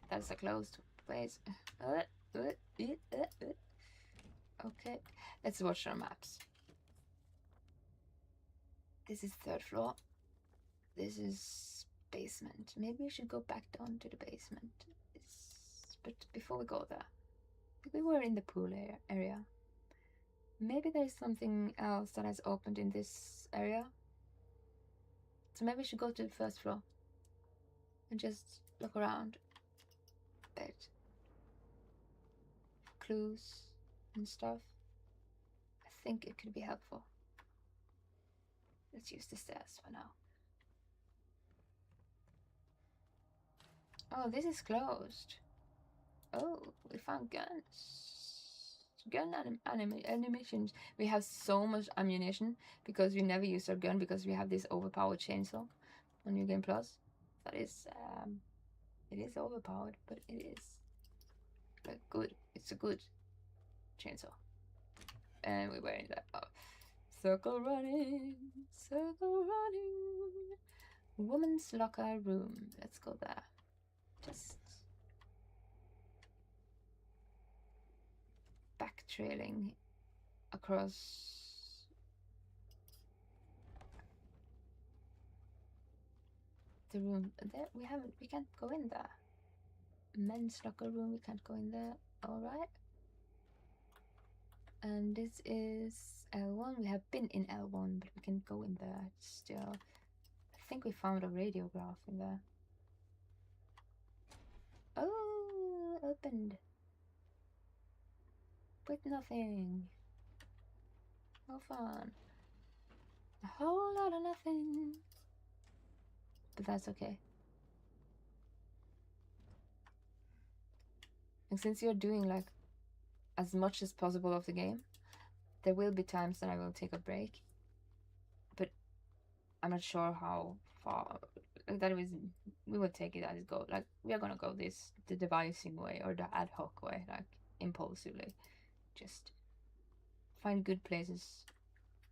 [SPEAKER 1] That's a closed place. Okay, let's watch our maps. This is 3rd floor. This is basement. Maybe we should go back down to the basement. But before we go there, we were in the pool area. Maybe there's something else that has opened in this area. So maybe we should go to the 1st floor and just look around a bit. Clues and stuff. I think it could be helpful. Let's use the stairs for now. Oh, this is closed. Oh, we found guns. Gun animations. We have so much ammunition because we never use our gun because we have this overpowered chainsaw on New Game Plus. That is, it is overpowered, but it is like good. It's a good chainsaw. And we were in that. Oh. Circle running. Woman's locker room. Let's go there. Just back trailing across the room. There we can't go in there. Men's locker room, we can't go in there. Alright. And this is L1. We have been in L1, but we can go in there still. I think we found a radiograph in there. Oh, opened. With nothing. No fun. A whole lot of nothing. But that's okay. And since you're doing like as much as possible of the game, there will be times that I will take a break. But I'm not sure how far that is. We will take it as it goes. Like we are gonna go the devising way or the ad hoc way, like impulsively. Just find good places.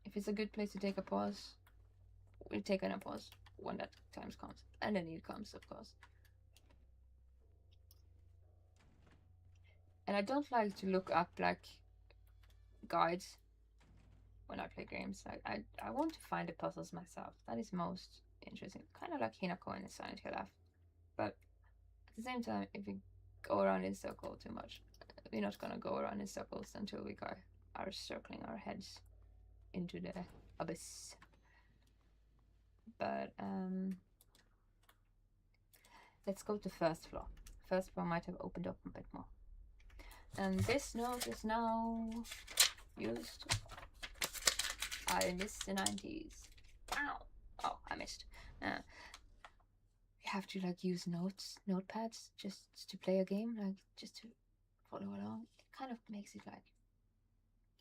[SPEAKER 1] If it's a good place to take a pause, we'll take a pause when that time comes. And the need comes, of course. And I don't like to look up like guides when I play games. Like I want to find the puzzles myself. That is most interesting. Kind of like Hinako in Silent Hill F. But at the same time, if we go around in circle too much, we're not gonna go around in circles until we are circling our heads into the abyss. But let's go to 1st floor. 1st floor might have opened up a bit more. And this note is now used. I missed the 90s. Ow! Oh, I missed. You have to like use notepads just to play a game, like just to follow along. It kind of makes it like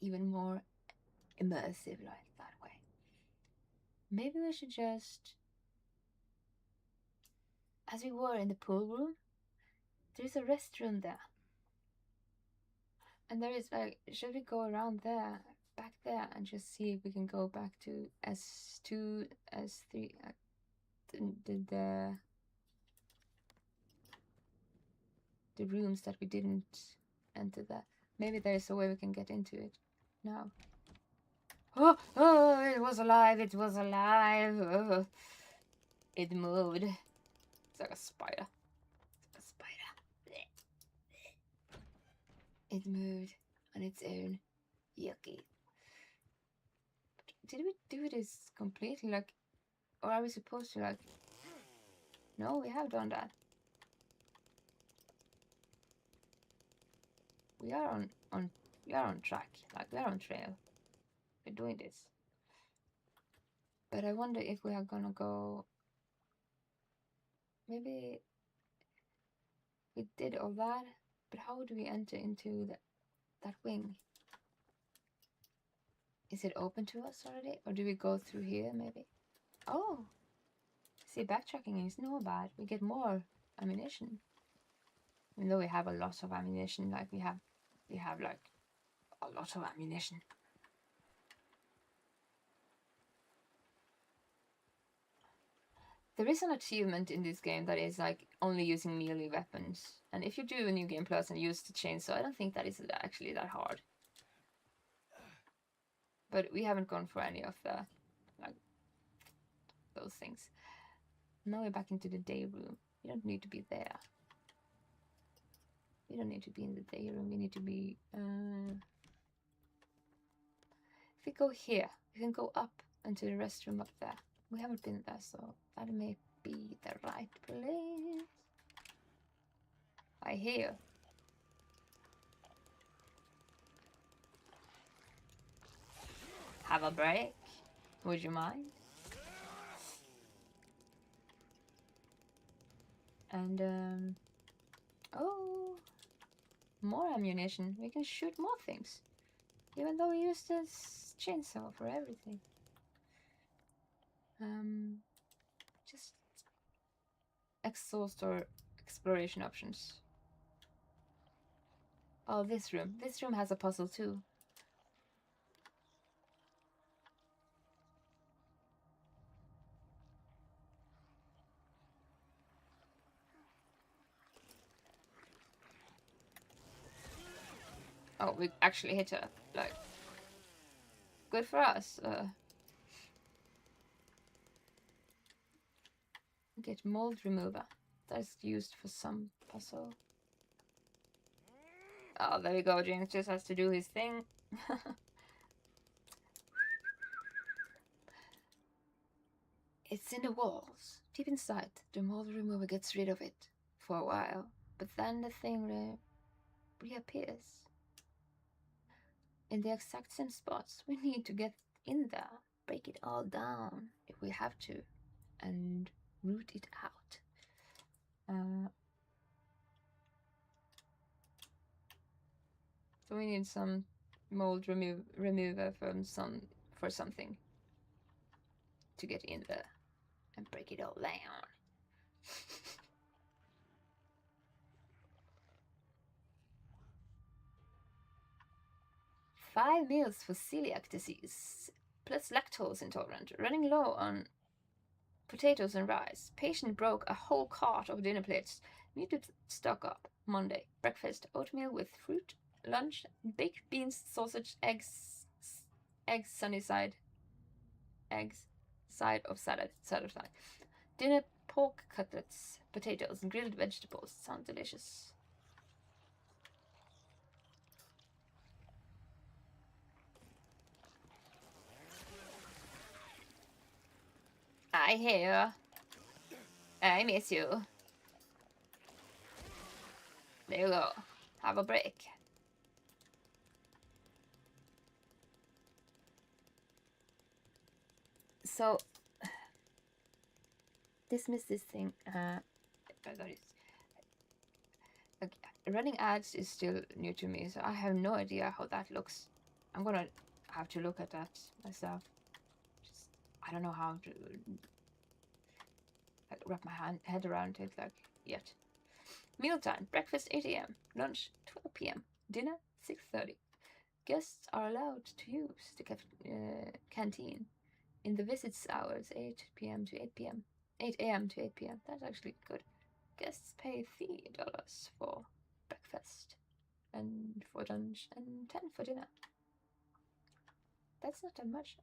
[SPEAKER 1] even more immersive, like that way. Maybe we should just, as we were in the pool room, there's a restroom there. And there is like, should we go around there, back there, and just see if we can go back to S2, S3, the rooms that we didn't enter that. Maybe there is a way we can get into it now. Oh, it was alive, it was alive. Oh, it moved. It's like a spider. It's like a spider. It moved on its own. Yucky. Did we do this completely, like, or are we supposed to, like, no, we have done that. we are on track. Like, we are on trail. We're doing this. But I wonder if we are gonna go. Maybe we did all that, but how do we enter into that wing? Is it open to us already, or do we go through here maybe? Oh, see, backtracking is no bad. We get more ammunition. Even though we have a lot of ammunition, like we have like a lot of ammunition. There is an achievement in this game that is like only using melee weapons, and if you do a New Game Plus and use the chainsaw, I don't think that is actually that hard. But we haven't gone for any of the like those things. Now we're back into the day room. You don't need to be there. We don't need to be in the day room. We need to be. If we go here, we can go up into the restroom up there. We haven't been there, so that may be the right place. I hear. Have a break? Would you mind? And oh, more ammunition. We can shoot more things, even though we use this chainsaw for everything. Just exhaust or exploration options. Oh, this room. This room has a puzzle too. Oh, we actually hit her. Like, good for us. Get mold remover. That's used for some puzzle. Oh, there we go. James just has to do his thing. It's in the walls. Deep inside, the mold remover gets rid of it for a while, but then the thing reappears. In the exact same spots. We need to get in there, break it all down if we have to, and root it out. So we need some mold remover for something to get in there and break it all down. 5 meals for celiac disease, plus lactose intolerant, running low on potatoes and rice. Patient broke a whole cart of dinner plates. Need to stock up. Monday, breakfast, oatmeal with fruit. Lunch, baked beans, sausage, eggs, sunny side, eggs, side of salad, Dinner, pork cutlets, potatoes, and grilled vegetables. Sound delicious. I hear. I miss you. There you go. Have a break. So, dismiss this thing. Running ads is still new to me, so I have no idea how that looks. I'm gonna have to look at that myself. I don't know how to wrap my head around it yet. Mealtime, breakfast 8 a.m, lunch 12 p.m, dinner 6:30. Guests are allowed to use the canteen in the visits hours 8 p.m. to 8 p.m. 8 a.m. to 8 p.m. That's actually good. Guests pay $3 for breakfast and for lunch and 10 for dinner. That's not that much.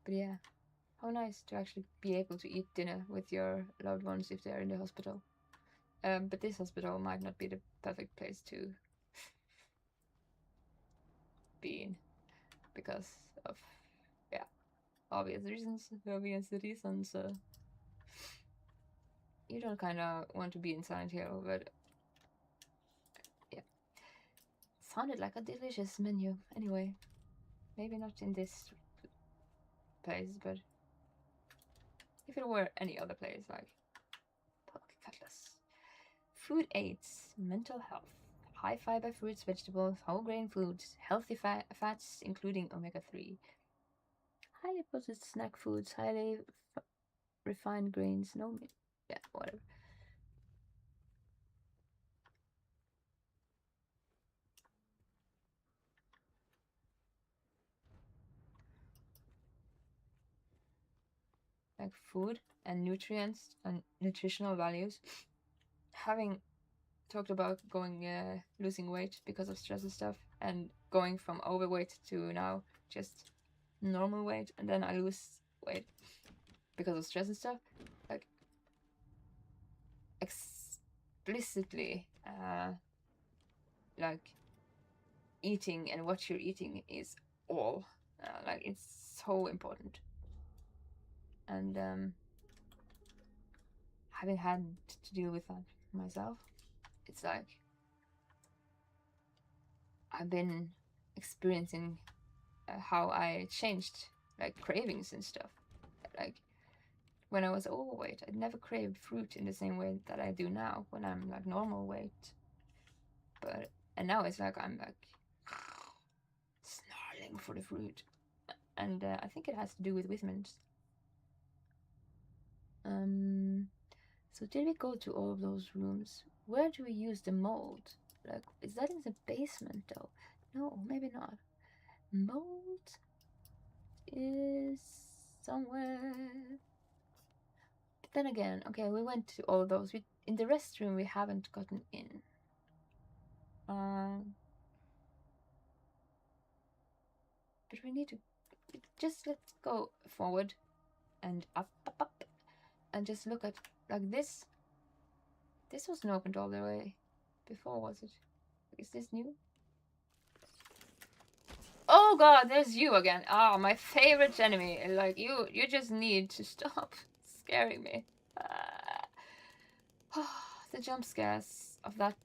[SPEAKER 1] But yeah, how nice to actually be able to eat dinner with your loved ones if they're in the hospital. But this hospital might not be the perfect place to be in because of, obvious reasons. you don't kind of want to be in Silent Hill, but yeah. Sounded like a delicious menu. Anyway, maybe not in this place, but if it were any other place, like Poke Cutlass. Food aids, mental health, high fiber fruits, vegetables, whole grain foods, healthy fats, including omega-3. Highly processed snack foods, highly refined grains, no meat. Yeah, whatever. Like food and nutrients and nutritional values. Having talked about going losing weight because of stress and stuff, and going from overweight to now just normal weight, and then I lose weight because of stress and stuff. Like explicitly, like eating and what you're eating is all like it's so important. And having had to deal with that myself, it's like I've been experiencing how I changed like cravings and stuff. Like when I was overweight, I never craved fruit in the same way that I do now when I'm like normal weight. And now it's like I'm like snarling for the fruit, and I think it has to do with vitamins. So did we go to all of those rooms? Where do we use the mold? Like, is that in the basement though? No, maybe not. Mold is somewhere. But then again, okay, we went to all of those. In the restroom, we haven't gotten in. But we need to just let's go forward and up, and just look at like this. This wasn't opened all the way before, was it? Is this new? Oh god, there's you again. Ah, my favorite enemy. Like you just need to stop scaring me. The jump scares of that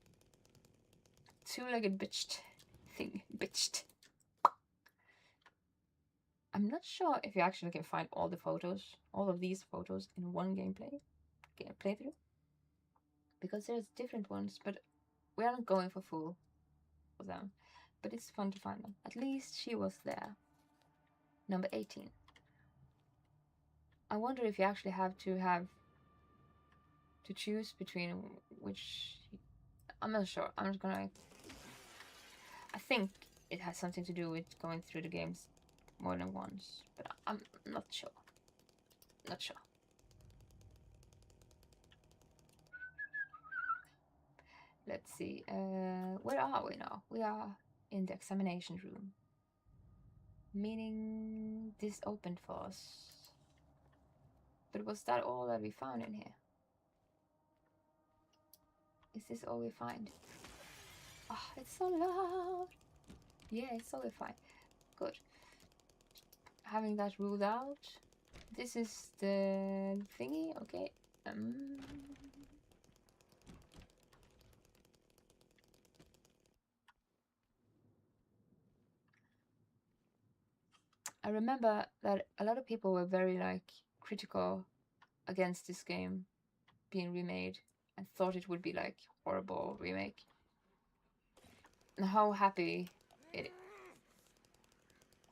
[SPEAKER 1] two-legged bitched thing. Bitched. I'm not sure if you actually can find all the photos, all of these photos in one playthrough. Because there's different ones, but we aren't going for full of them. But it's fun to find them. At least she was there. Number 18. I wonder if you actually have to choose between which. I'm not sure. I'm just gonna. I think it has something to do with going through the games more than once, but I'm not sure. Not sure. Let's see. Where are we now? We are in the examination room. Meaning this opened for us. But was that all that we found in here? Is this all we find? Oh, it's so loud. Yeah, it's all we find. Good. Having that ruled out, this is the thingy. Okay. I remember that a lot of people were very like critical against this game being remade and thought it would be like horrible remake. And how happy it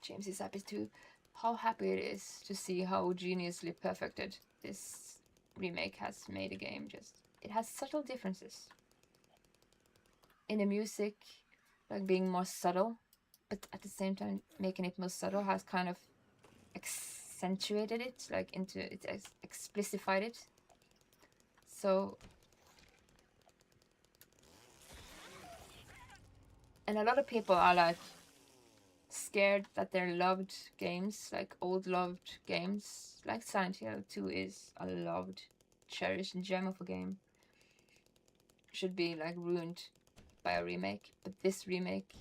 [SPEAKER 1] James is happy too. How happy it is to see how geniusly perfected this remake has made a game. Just it has subtle differences in the music, like being more subtle, but at the same time making it more subtle has kind of accentuated it, like into it, explicified it. So, and a lot of people are like scared that their loved games, like old loved games, like Silent Hill 2 is a loved, cherished gem of a game, should be like ruined by a remake. But this remake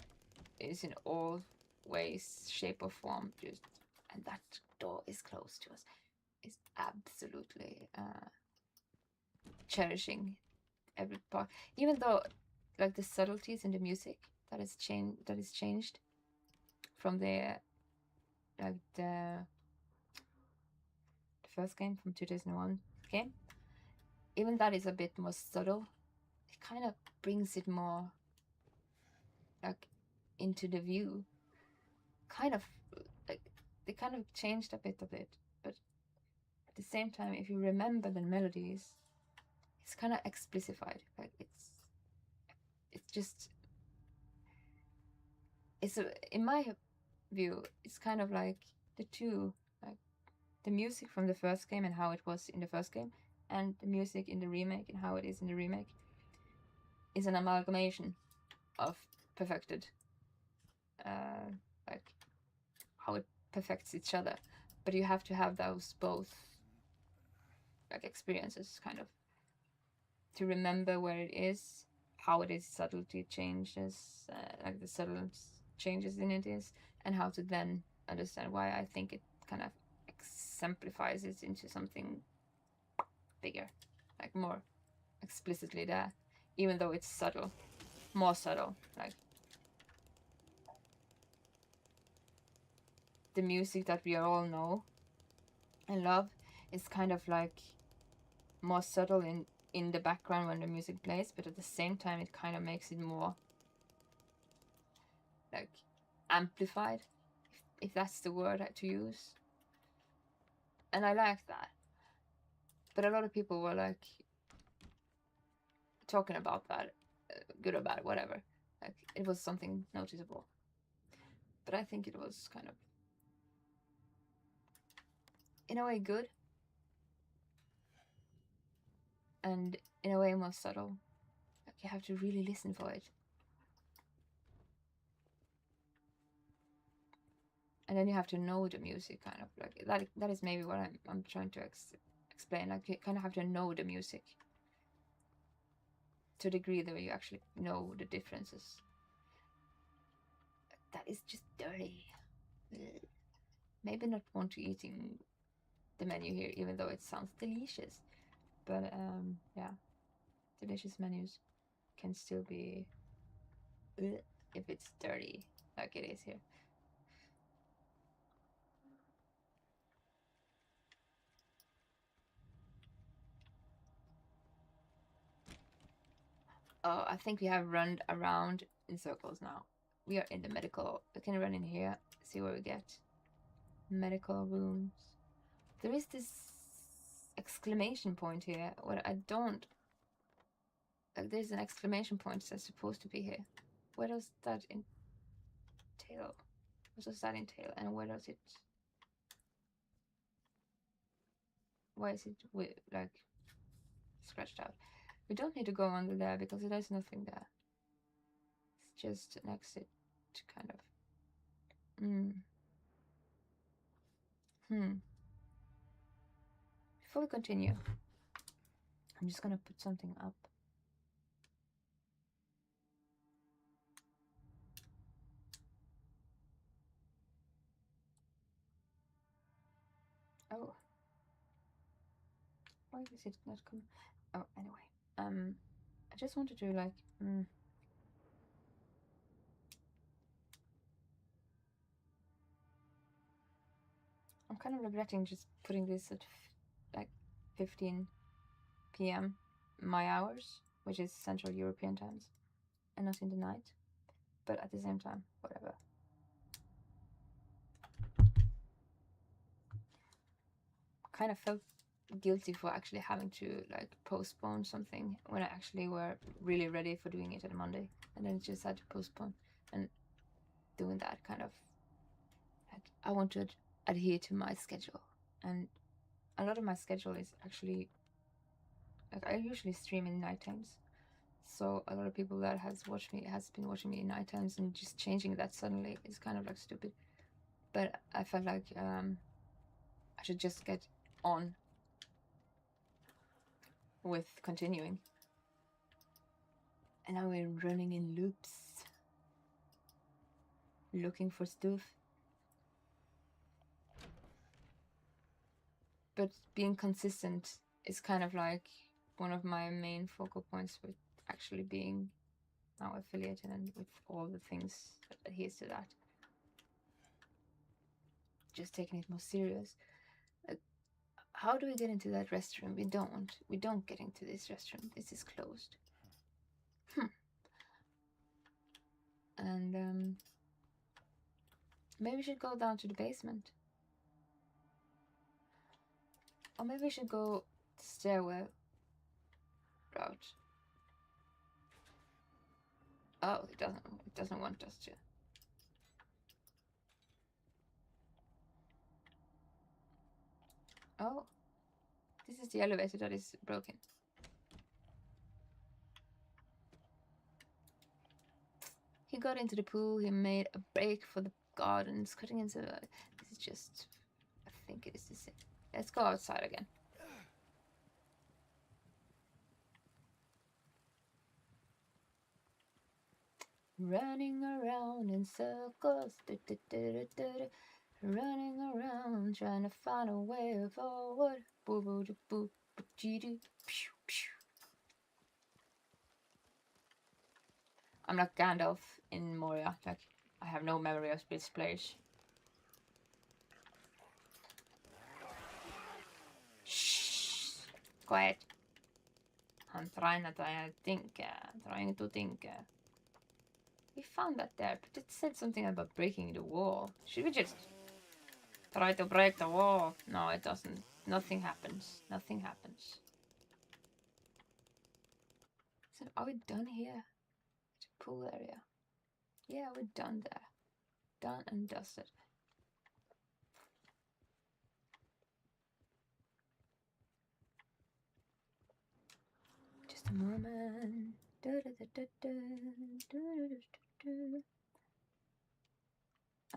[SPEAKER 1] is in all ways, shape or form just, and that door is closed to us. It's absolutely cherishing every part, even though like the subtleties in the music that is changed from the like the first game from 2001 game, even that is a bit more subtle. It kind of brings it more like into the view. Kind of like they kind of changed a bit of it, but at the same time, if you remember the melodies, it's kind of explicified. Like it's just it's a, in my view, it's kind of like the two, like the music from the first game and how it was in the first game, and the music in the remake and how it is in the remake, is an amalgamation of perfected, like how it perfects each other. But you have to have those both like experiences kind of to remember where it is, how it is subtlety changes, like the subtle changes in it is, and how to then understand why I think it kind of exemplifies it into something bigger, like more explicitly there, even though it's subtle, more subtle. Like the music that we all know and love is kind of like more subtle in the background when the music plays, but at the same time it kind of makes it more like amplified, if that's the word to use. And I like that. But a lot of people were like talking about that, good or bad, whatever. Like it was something noticeable. But I think it was kind of, in a way, good, and in a way more subtle. Like you have to really listen for it. And then you have to know the music, kind of like that is maybe what I'm trying to explain. Like you kind of have to know the music to a degree that you actually know the differences. That is just dirty. Maybe not want to eating the menu here, even though it sounds delicious. But yeah, delicious menus can still be if it's dirty, like it is here. Oh, I think we have run around in circles now. We are in the medical. We can run in here, see where we get. Medical rooms. There is this exclamation point here. What I don't like. There's an exclamation point that's supposed to be here. Where does that entail? What does that entail? And where does it? Why is it like scratched out? We don't need to go under there because there's nothing there. It's just an exit, kind of. Before we continue, I'm just gonna put something up. Oh, why is it not come? Oh, anyway, I just wanted to like. I'm kind of regretting just putting this at like 15 p.m. my hours, which is Central European times, and not in the night. But at the same time, whatever. Kind of felt guilty for actually having to like postpone something when I actually were really ready for doing it on Monday, and then just had to postpone. And doing that kind of like I want to adhere to my schedule, and a lot of my schedule is actually like I usually stream in night times, so a lot of people that has been watching me in night times, and just changing that suddenly is kind of like stupid. But I felt like I should just get on with continuing. And now we're running in loops, looking for stuff. But being consistent is kind of like one of my main focal points with actually being now affiliated and with all the things that adheres to that. Just taking it more serious. How do we get into that restroom? We don't get into this restroom. This is closed. And maybe we should go down to the basement. Or maybe we should go the stairwell route. Oh, it doesn't want us to. Oh, this is the elevator that is broken. He got into the pool, he made a break for the gardens, cutting into the... This is just... I think it is the same. Let's go outside again. Running around in circles, running around, trying to find a way forward. I'm like Gandalf in Moria, like I have no memory of this place. Shh, quiet. I'm trying to think. We found that there, but it said something about breaking the wall. Should we just try to break the wall? No, it doesn't. Nothing happens. Nothing happens. So are we done here? The pool area. Yeah, we're done there. Done and dusted. Just a moment.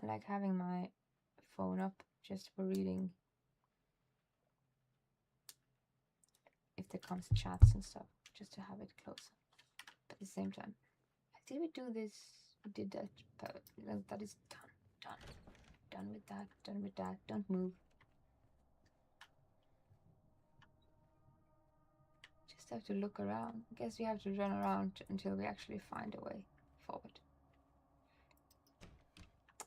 [SPEAKER 1] I like having my phone up just for reading if there comes chats and stuff, just to have it closer. But at the same time, did we do this? We did that. That is done. Done with that. Don't move. Just have to look around. I guess we have to run around until we actually find a way forward.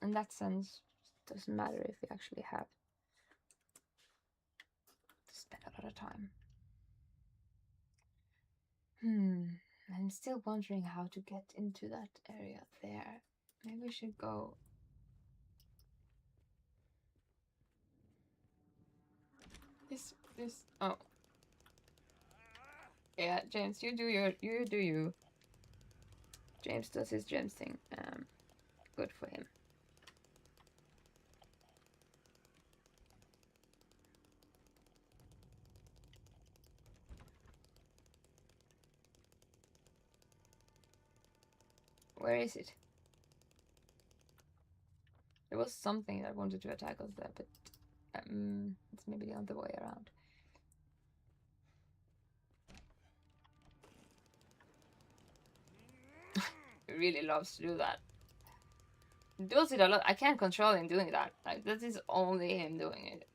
[SPEAKER 1] In that sense, it doesn't matter if we actually have to spend a lot of time. I'm still wondering how to get into that area there. Maybe we should go... This... Oh. Yeah, James, you do you. James does his James thing. Good for him. Where is it? There was something that wanted to attack us there, but it's maybe the other way around. He really loves to do that. He does it a lot. I can't control him doing that. Like, that is only him doing it.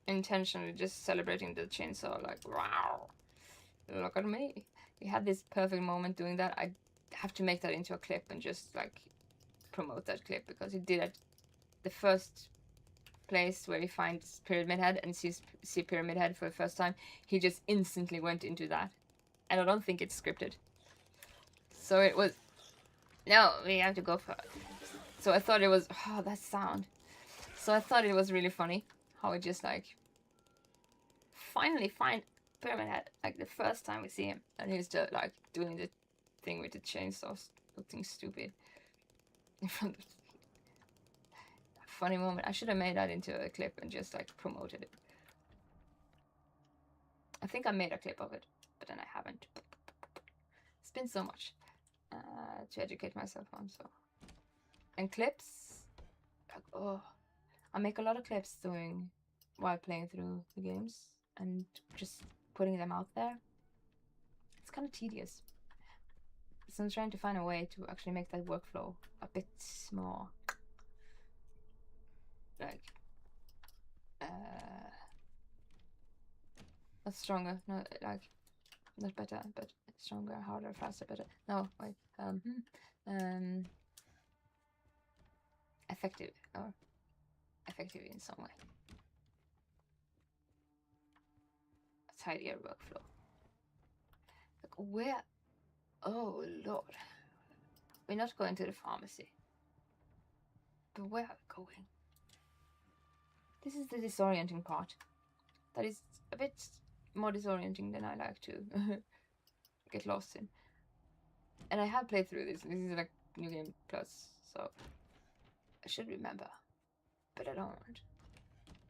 [SPEAKER 1] Intentionally just celebrating the chainsaw, like, wow, look at me. He had this perfect moment doing that. I have to make that into a clip and just, like, promote that clip, because he did it the first place where he finds Pyramid Head and sees Pyramid Head for the first time. He just instantly went into that. And I don't think it's scripted. So it was... No, we have to go for it. So I thought it was... Oh, that sound. So I thought it was really funny how it just, like... Finally find Pyramid Head. Like, the first time we see him. And he's just, like, doing the thing with the chainsaw. Looking stupid. In front of... Funny moment. I should have made that into a clip and just, like, promoted it. I think I made a clip of it, but then I haven't. It's been so much to educate myself on, so. And clips, like, oh, I make a lot of clips while playing through the games and just putting them out there. It's kind of tedious. So I'm trying to find a way to actually make that workflow a bit more, like, Not stronger. No, like not better, but stronger, harder, faster, better. No, wait. Effective or effective in some way. A tidier workflow. Like where? Oh Lord. We're not going to the pharmacy. But where are we going? This is the disorienting part. That is a bit more disorienting than I like to get lost in. And I have played through this. This is like New Game Plus, so I should remember. But I don't.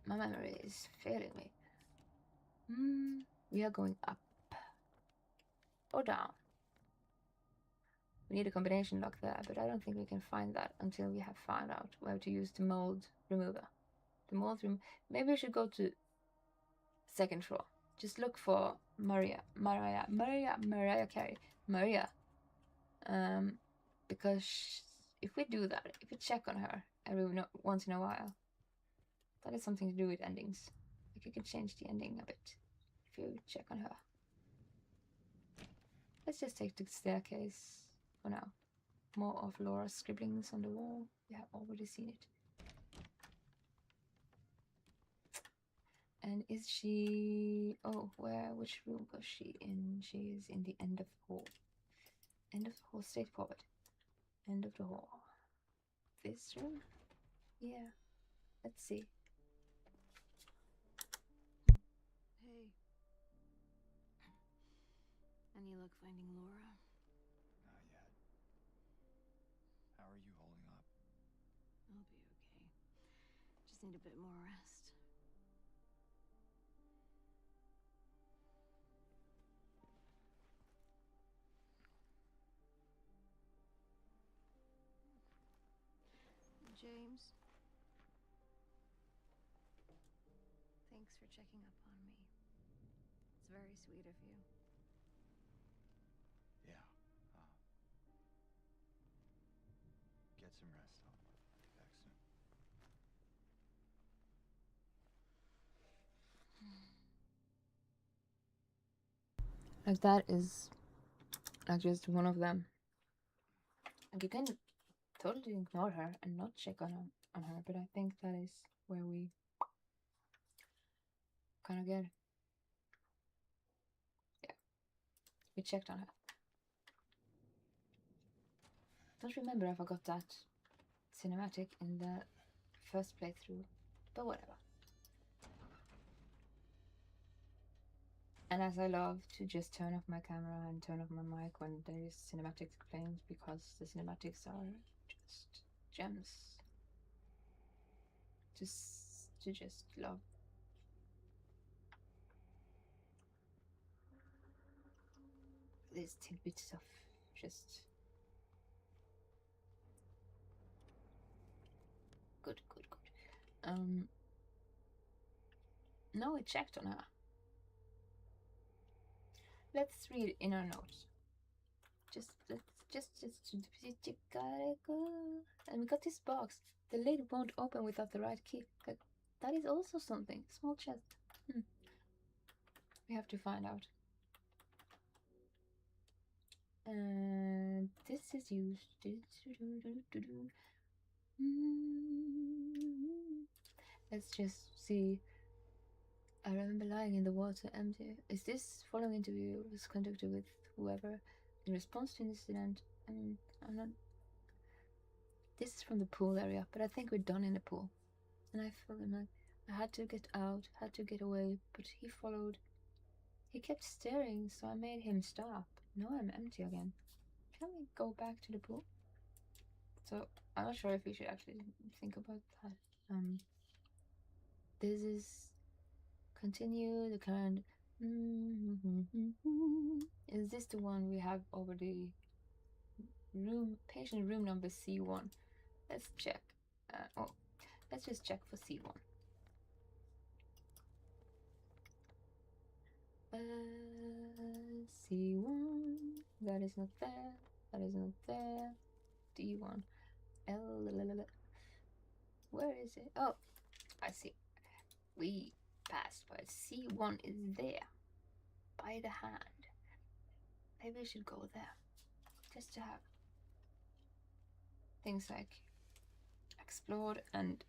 [SPEAKER 1] My memory is failing me. We are going up. Or down. We need a combination lock there, but I don't think we can find that until we have found out where to use the mold remover. The mold maybe we should go to second floor. Just look for Mariah Carey. Maria. Because if we do that, if we check on her once in a while, that is something to do with endings. Like you can change the ending a bit if you check on her. Let's just take the staircase for now. More of Laura's scribblings on the wall. We have already seen it. And is she... Oh, which room was she in? She is in the end of the hall. End of the hall, straight forward. End of the hall. This room? Yeah. Let's see.
[SPEAKER 2] Hey. Any luck finding Laura?
[SPEAKER 3] Not yet. How are you holding up?
[SPEAKER 2] I'll be okay. Just need a bit more rest. James? Thanks for checking up on me. It's very sweet of you.
[SPEAKER 3] Yeah. Get some rest. I'll be back soon.
[SPEAKER 1] Like that is like just one of them. Like you can totally ignore her and not check on her, but I think that is where we kind of get. Yeah, we checked on her. Don't remember if I got that cinematic in the first playthrough, but whatever. And as I love to just turn off my camera and turn off my mic when there is cinematics playing, because the cinematics are just gems. To just love. These tidbits of just good. No, we checked on her. Let's read in our notes. Just gotta go. And we got this box. The lid won't open without the right key. Like, that is also something. Small chest. We have to find out. And this is used. Let's just see. I remember lying in the water empty. Is this following interview was conducted with whoever in response to an incident? I'm not. This is from the pool area, but I think we're done in the pool. And I felt like I had to get out, had to get away, but he followed. He kept staring, so I made him stop. Now I'm empty again. Can we go back to the pool? So I'm not sure if we should actually think about that. This is continue the current. Is this the one we have over the patient room number C1? Let's check. Let's just check for C1. C1. That is not there. That is not there. D1. L. Where is it? Oh, I see. We passed, but C1 is there. by the hand. Maybe we should go there. Just to have things like explored and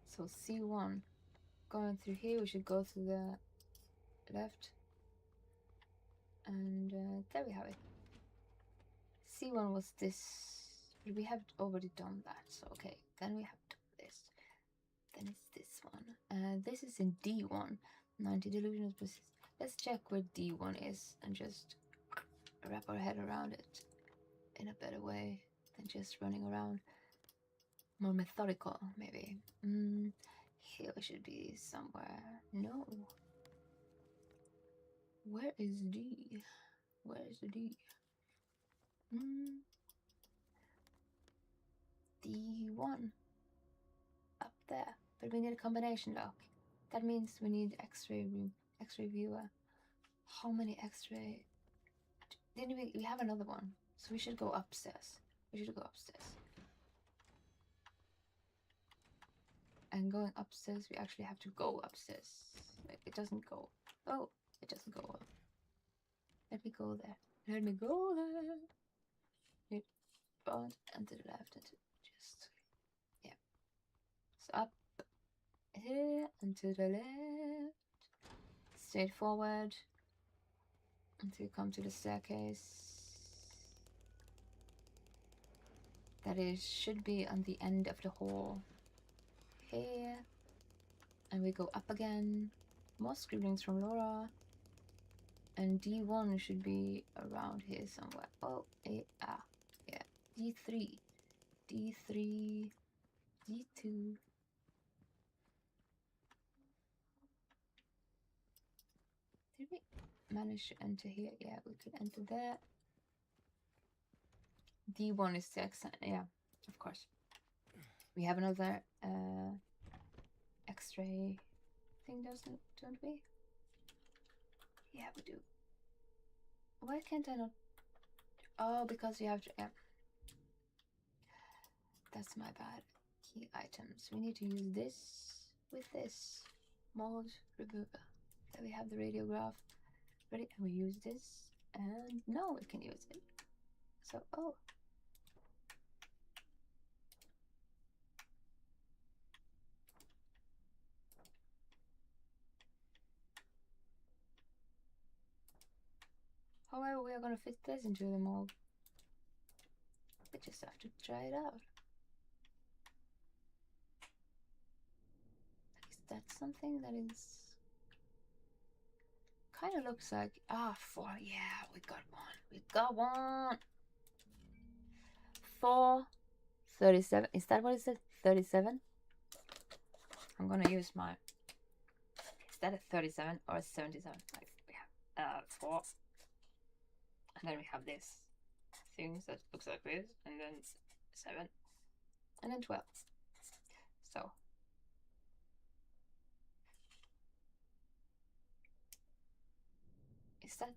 [SPEAKER 1] so C1 going through here. We should go to the left, and there we have it. C1 was this, but we have already done that, so okay, then we have to do this, then it's this one. This is in D1, 90 delusional persist. Let's check where D1 is and just wrap our head around it in a better way than just running around. More methodical, maybe. Here we should be somewhere. No. Where is D? Where is the D? D1. Up there. But we need a combination lock. That means we need X-ray room, X-ray viewer. How many X-ray? Didn't we have another one? So we should go upstairs. We should go upstairs. And going upstairs, we actually have to go upstairs. It doesn't go. Oh, it doesn't go up. Let me go there. Let me go there. It front and to the left and to just, yeah. So up here and to the left. Straight forward until you come to the staircase. That is, should be on the end of the hall. Here. And we go up again. More scribblings from Laura. And D1 should be around here somewhere. Oh, yeah. D3. D3. D2. Did we manage to enter here? Yeah, we could enter there. D1 is the exit. Yeah, of course. We have another X-ray thing, don't we? Yeah, we do. Why can't I not? Oh, because you have to. Yeah. That's my bad. Key items. We need to use this with this mold remover. Then we have the radiograph ready, and we use this. And now we can use it. So, oh. However, we are going to fit this into the mold. We just have to try it out. Is that something that is... kind of looks like... Ah, 4. Yeah, we got one. We got one. 437. Is that what it said? 37? I'm going to use my... Is that a 37 or a 77? Like, we have 4. And then we have this thing that looks like this, and then 7, and then 12. So is that?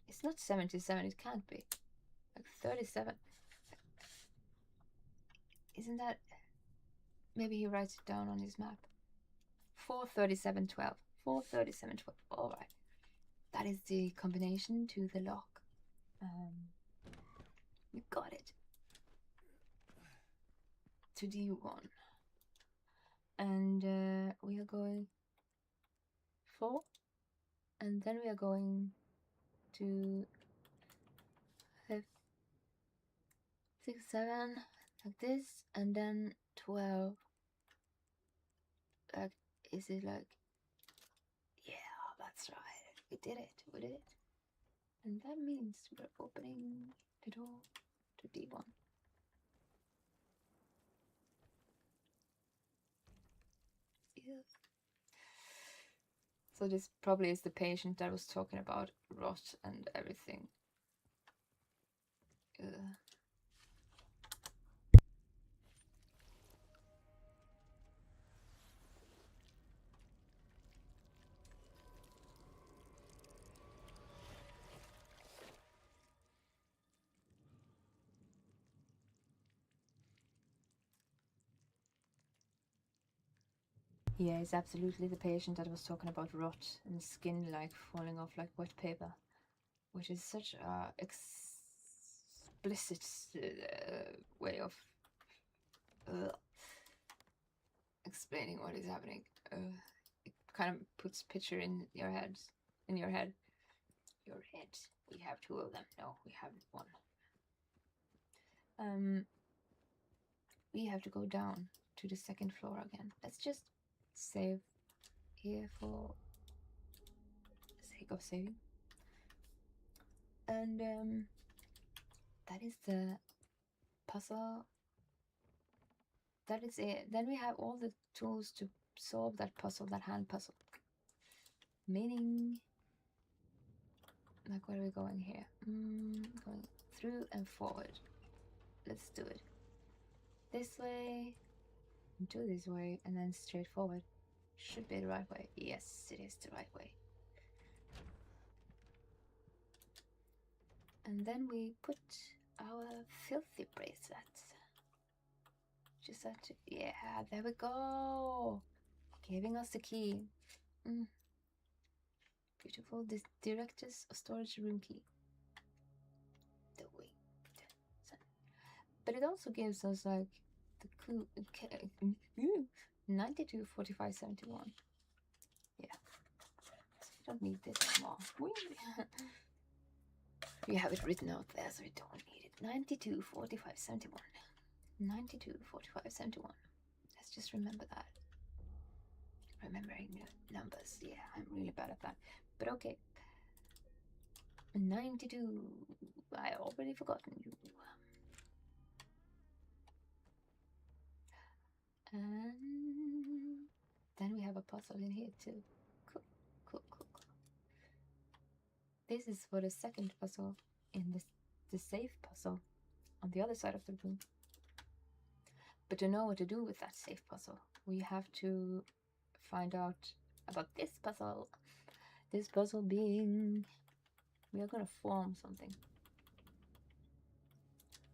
[SPEAKER 1] It's not 77. It can't be. Like 37. Isn't that? Maybe he writes it down on his map. 43712. 43712. All right. That is the combination to the lock. We got it. To D1. And we are going 4. And then we are going to 5, 6, 7, like this, and then 12. Like, is it like, yeah, that's right. We did it. We did it. And that means we're opening the door to D1. Yeah. So this probably is the patient that was talking about rot and everything. Yeah, it's absolutely the patient that was talking about rot and skin like falling off like wet paper, which is such a explicit way of explaining what is happening. It kind of puts picture in your head. In your head. Your head. We have two of them. No, we have one. We have to go down to the second floor again. Let's just save here for the sake of saving. And that is the puzzle. That is it. Then we have all the tools to solve that puzzle, that hand puzzle. Meaning, like, where are we going here? Going through and forward. Let's do it. This way, do this way, and then straight forward. Should be the right way. Yes, it is the right way. And then we put our filthy bracelets. Just that, yeah, there we go. Giving us the key. Beautiful. This director's storage room key. The winged sun. But it also gives us like the cool 92, 45, 71. Yeah. So we don't need this anymore. We have it written out there, so we don't need it. 92, 45, 71. 92, 45, 71. Let's just remember that. Remembering numbers. Yeah, I'm really bad at that. But okay. 92. I already forgotten you. And then we have a puzzle in here too. Cool. This is for the second puzzle in the safe puzzle on the other side of the room. But to know what to do with that safe puzzle, we have to find out about this puzzle. This puzzle being, we are gonna form something.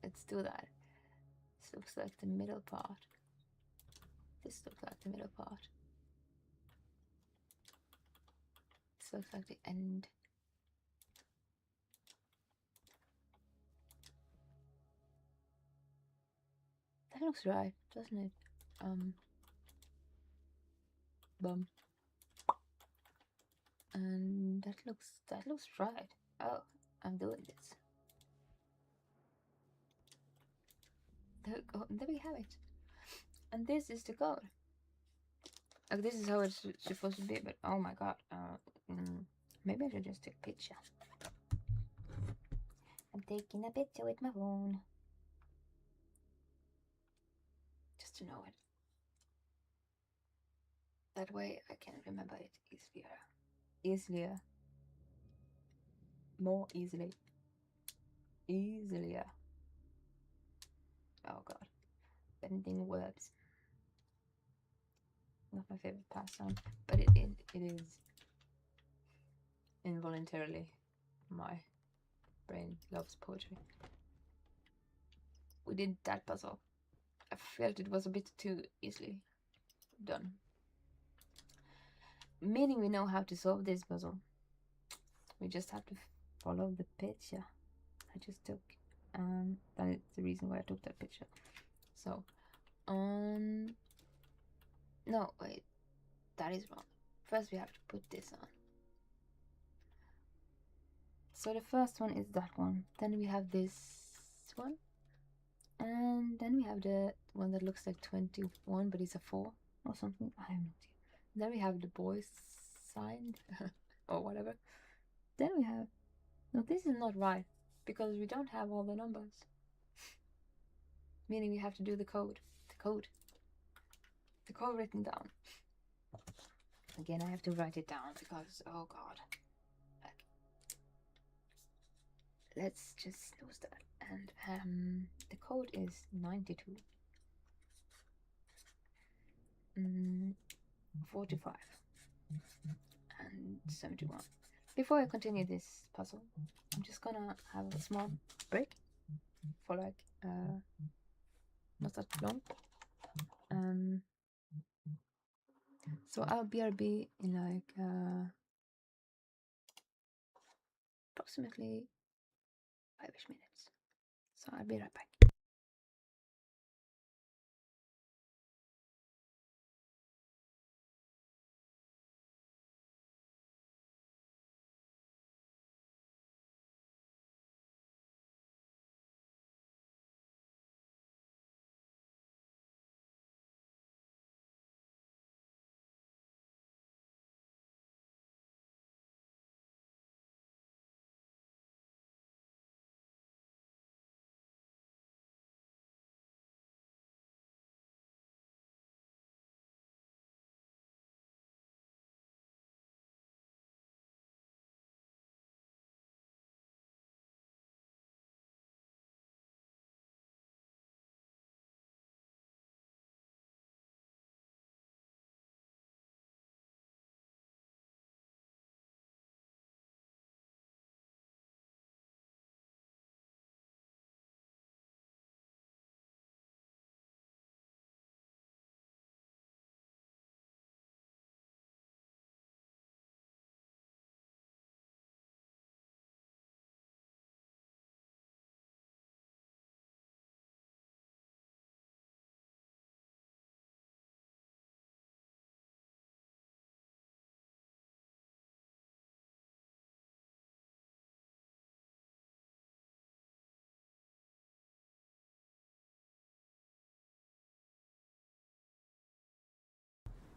[SPEAKER 1] Let's do that. This looks like the middle part. This looks like the middle part. This looks like the end. That looks right, doesn't it? Bum. And that looks right. Oh, I'm doing this. There we have it. And this is the code. Like, this is how it's supposed to be, but oh my god. Maybe I should just take a picture. I'm taking a picture with my phone. Just to know it. That way I can remember it easier. More easily. Easilier. Oh god. Bending words. Not my favorite pastime, but it is involuntarily. My brain loves poetry. We did that puzzle. I felt it was a bit too easily done. Meaning we know how to solve this puzzle. We just have to follow the picture I just took. That is the reason why I took that picture. So, no, wait, that is wrong. First we have to put this on. So the first one is that one. Then we have this one. And then we have the one that looks like 21, but it's a 4 or something. I have no idea. Then we have the boys sign or whatever. Then we have, no, this is not right because we don't have all the numbers. Meaning we have to do the code. The code written down. Again, I have to write it down because, oh god. Let's just lose that. And the code is 92. 45 and 71. Before I continue this puzzle, I'm just gonna have a small break for like not that long. So I'll BRB in like approximately 5ish minutes. So I'll be right back.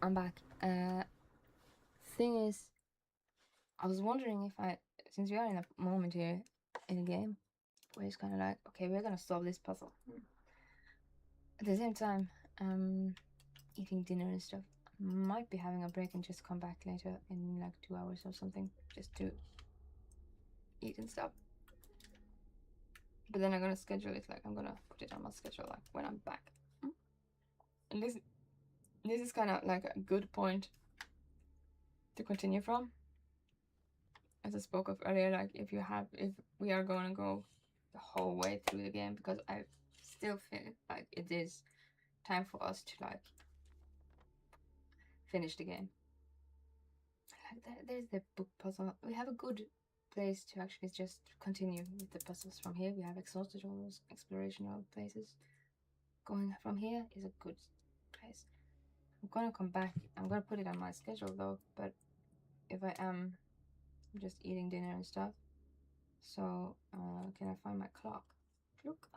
[SPEAKER 1] I'm back. Thing is, I was wondering if since we are in a moment here in the game, where it's kind of like, okay, we're gonna solve this puzzle. At the same time, eating dinner and stuff. Might be having a break and just come back later in like 2 hours or something, just to eat and stuff. But then I'm gonna schedule it, like I'm gonna put it on my schedule like when I'm back. And this is kind of like a good point to continue from, as I spoke of earlier. Like if we are going to go the whole way through the game, because I still feel like it is time for us to like finish the game. Like there's the book puzzle. We have a good place to actually just continue with the puzzles from here. We have exhausted all those explorational places. Going from here is a good place. I'm gonna come back. I'm gonna put it on my schedule though, but if I am just eating dinner and stuff. So, can I find my clock? Look.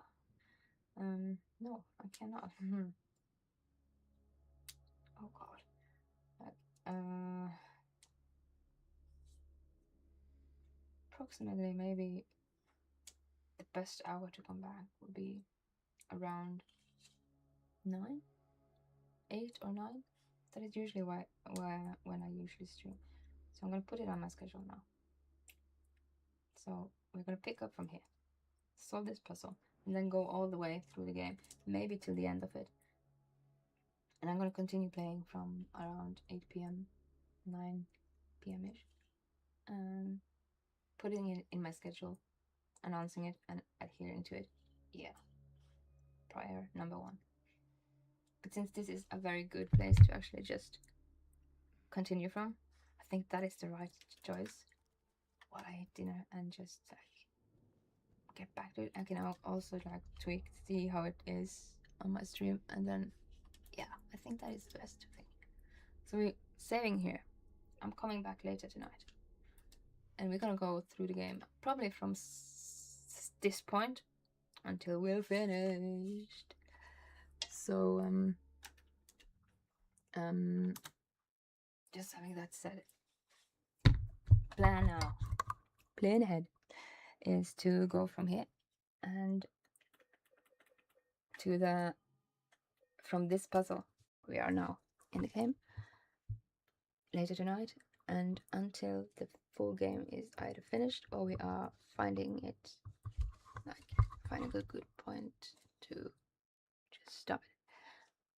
[SPEAKER 1] No, I cannot. Oh god. Approximately maybe the best hour to come back would be around 9, 8 or 9. That is usually when I usually stream. So I'm gonna put it on my schedule now. So we're gonna pick up from here, solve this puzzle, and then go all the way through the game, maybe till the end of it. And I'm gonna continue playing from around 8 p.m., 9 p.m. ish, putting it in my schedule, announcing it, and adhering to it. Yeah, prior number 1. But since this is a very good place to actually just continue from, I think that is the right choice. While I eat dinner and just like get back to it, I can also like tweak, see how it is on my stream, and then yeah, I think that is the best thing. So we're saving here. I'm coming back later tonight, and we're gonna go through the game probably from this point until we're finished. So just having that said, plan ahead is to go from here and to from this puzzle we are now in the game later tonight, and until the full game is either finished or we are finding a good point to just stop it.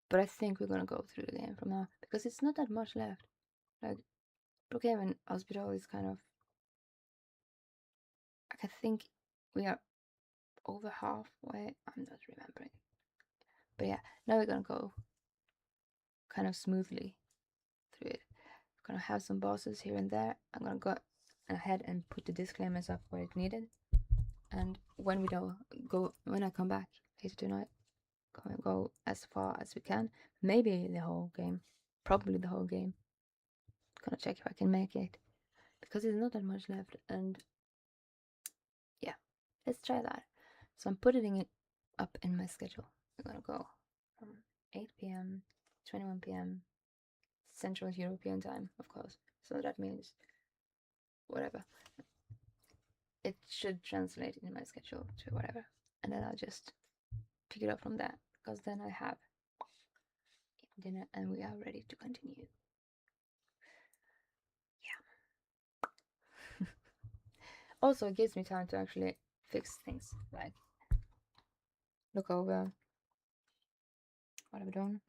[SPEAKER 1] But I think we're gonna go through the game from now, because it's not that much left. Like Brookhaven Hospital is kind of like, I think we are over halfway. I'm not remembering. But yeah, now we're gonna go kind of smoothly through it. I'm gonna have some bosses here and there. I'm gonna go ahead and put the disclaimers up where it needed. And when I come back later tonight, go as far as we can. Maybe the whole game, probably the whole game. Gonna check if I can make it, because there's not that much left. And yeah, let's try that. So I'm putting it up in my schedule. I'm gonna go from 8 p.m. 21 p.m. Central European time, of course. So that means whatever. It should translate in my schedule to whatever, and then I'll just pick it up from there, because then I have dinner and we are ready to continue. Yeah. Also, it gives me time to actually fix things, like look over what I've done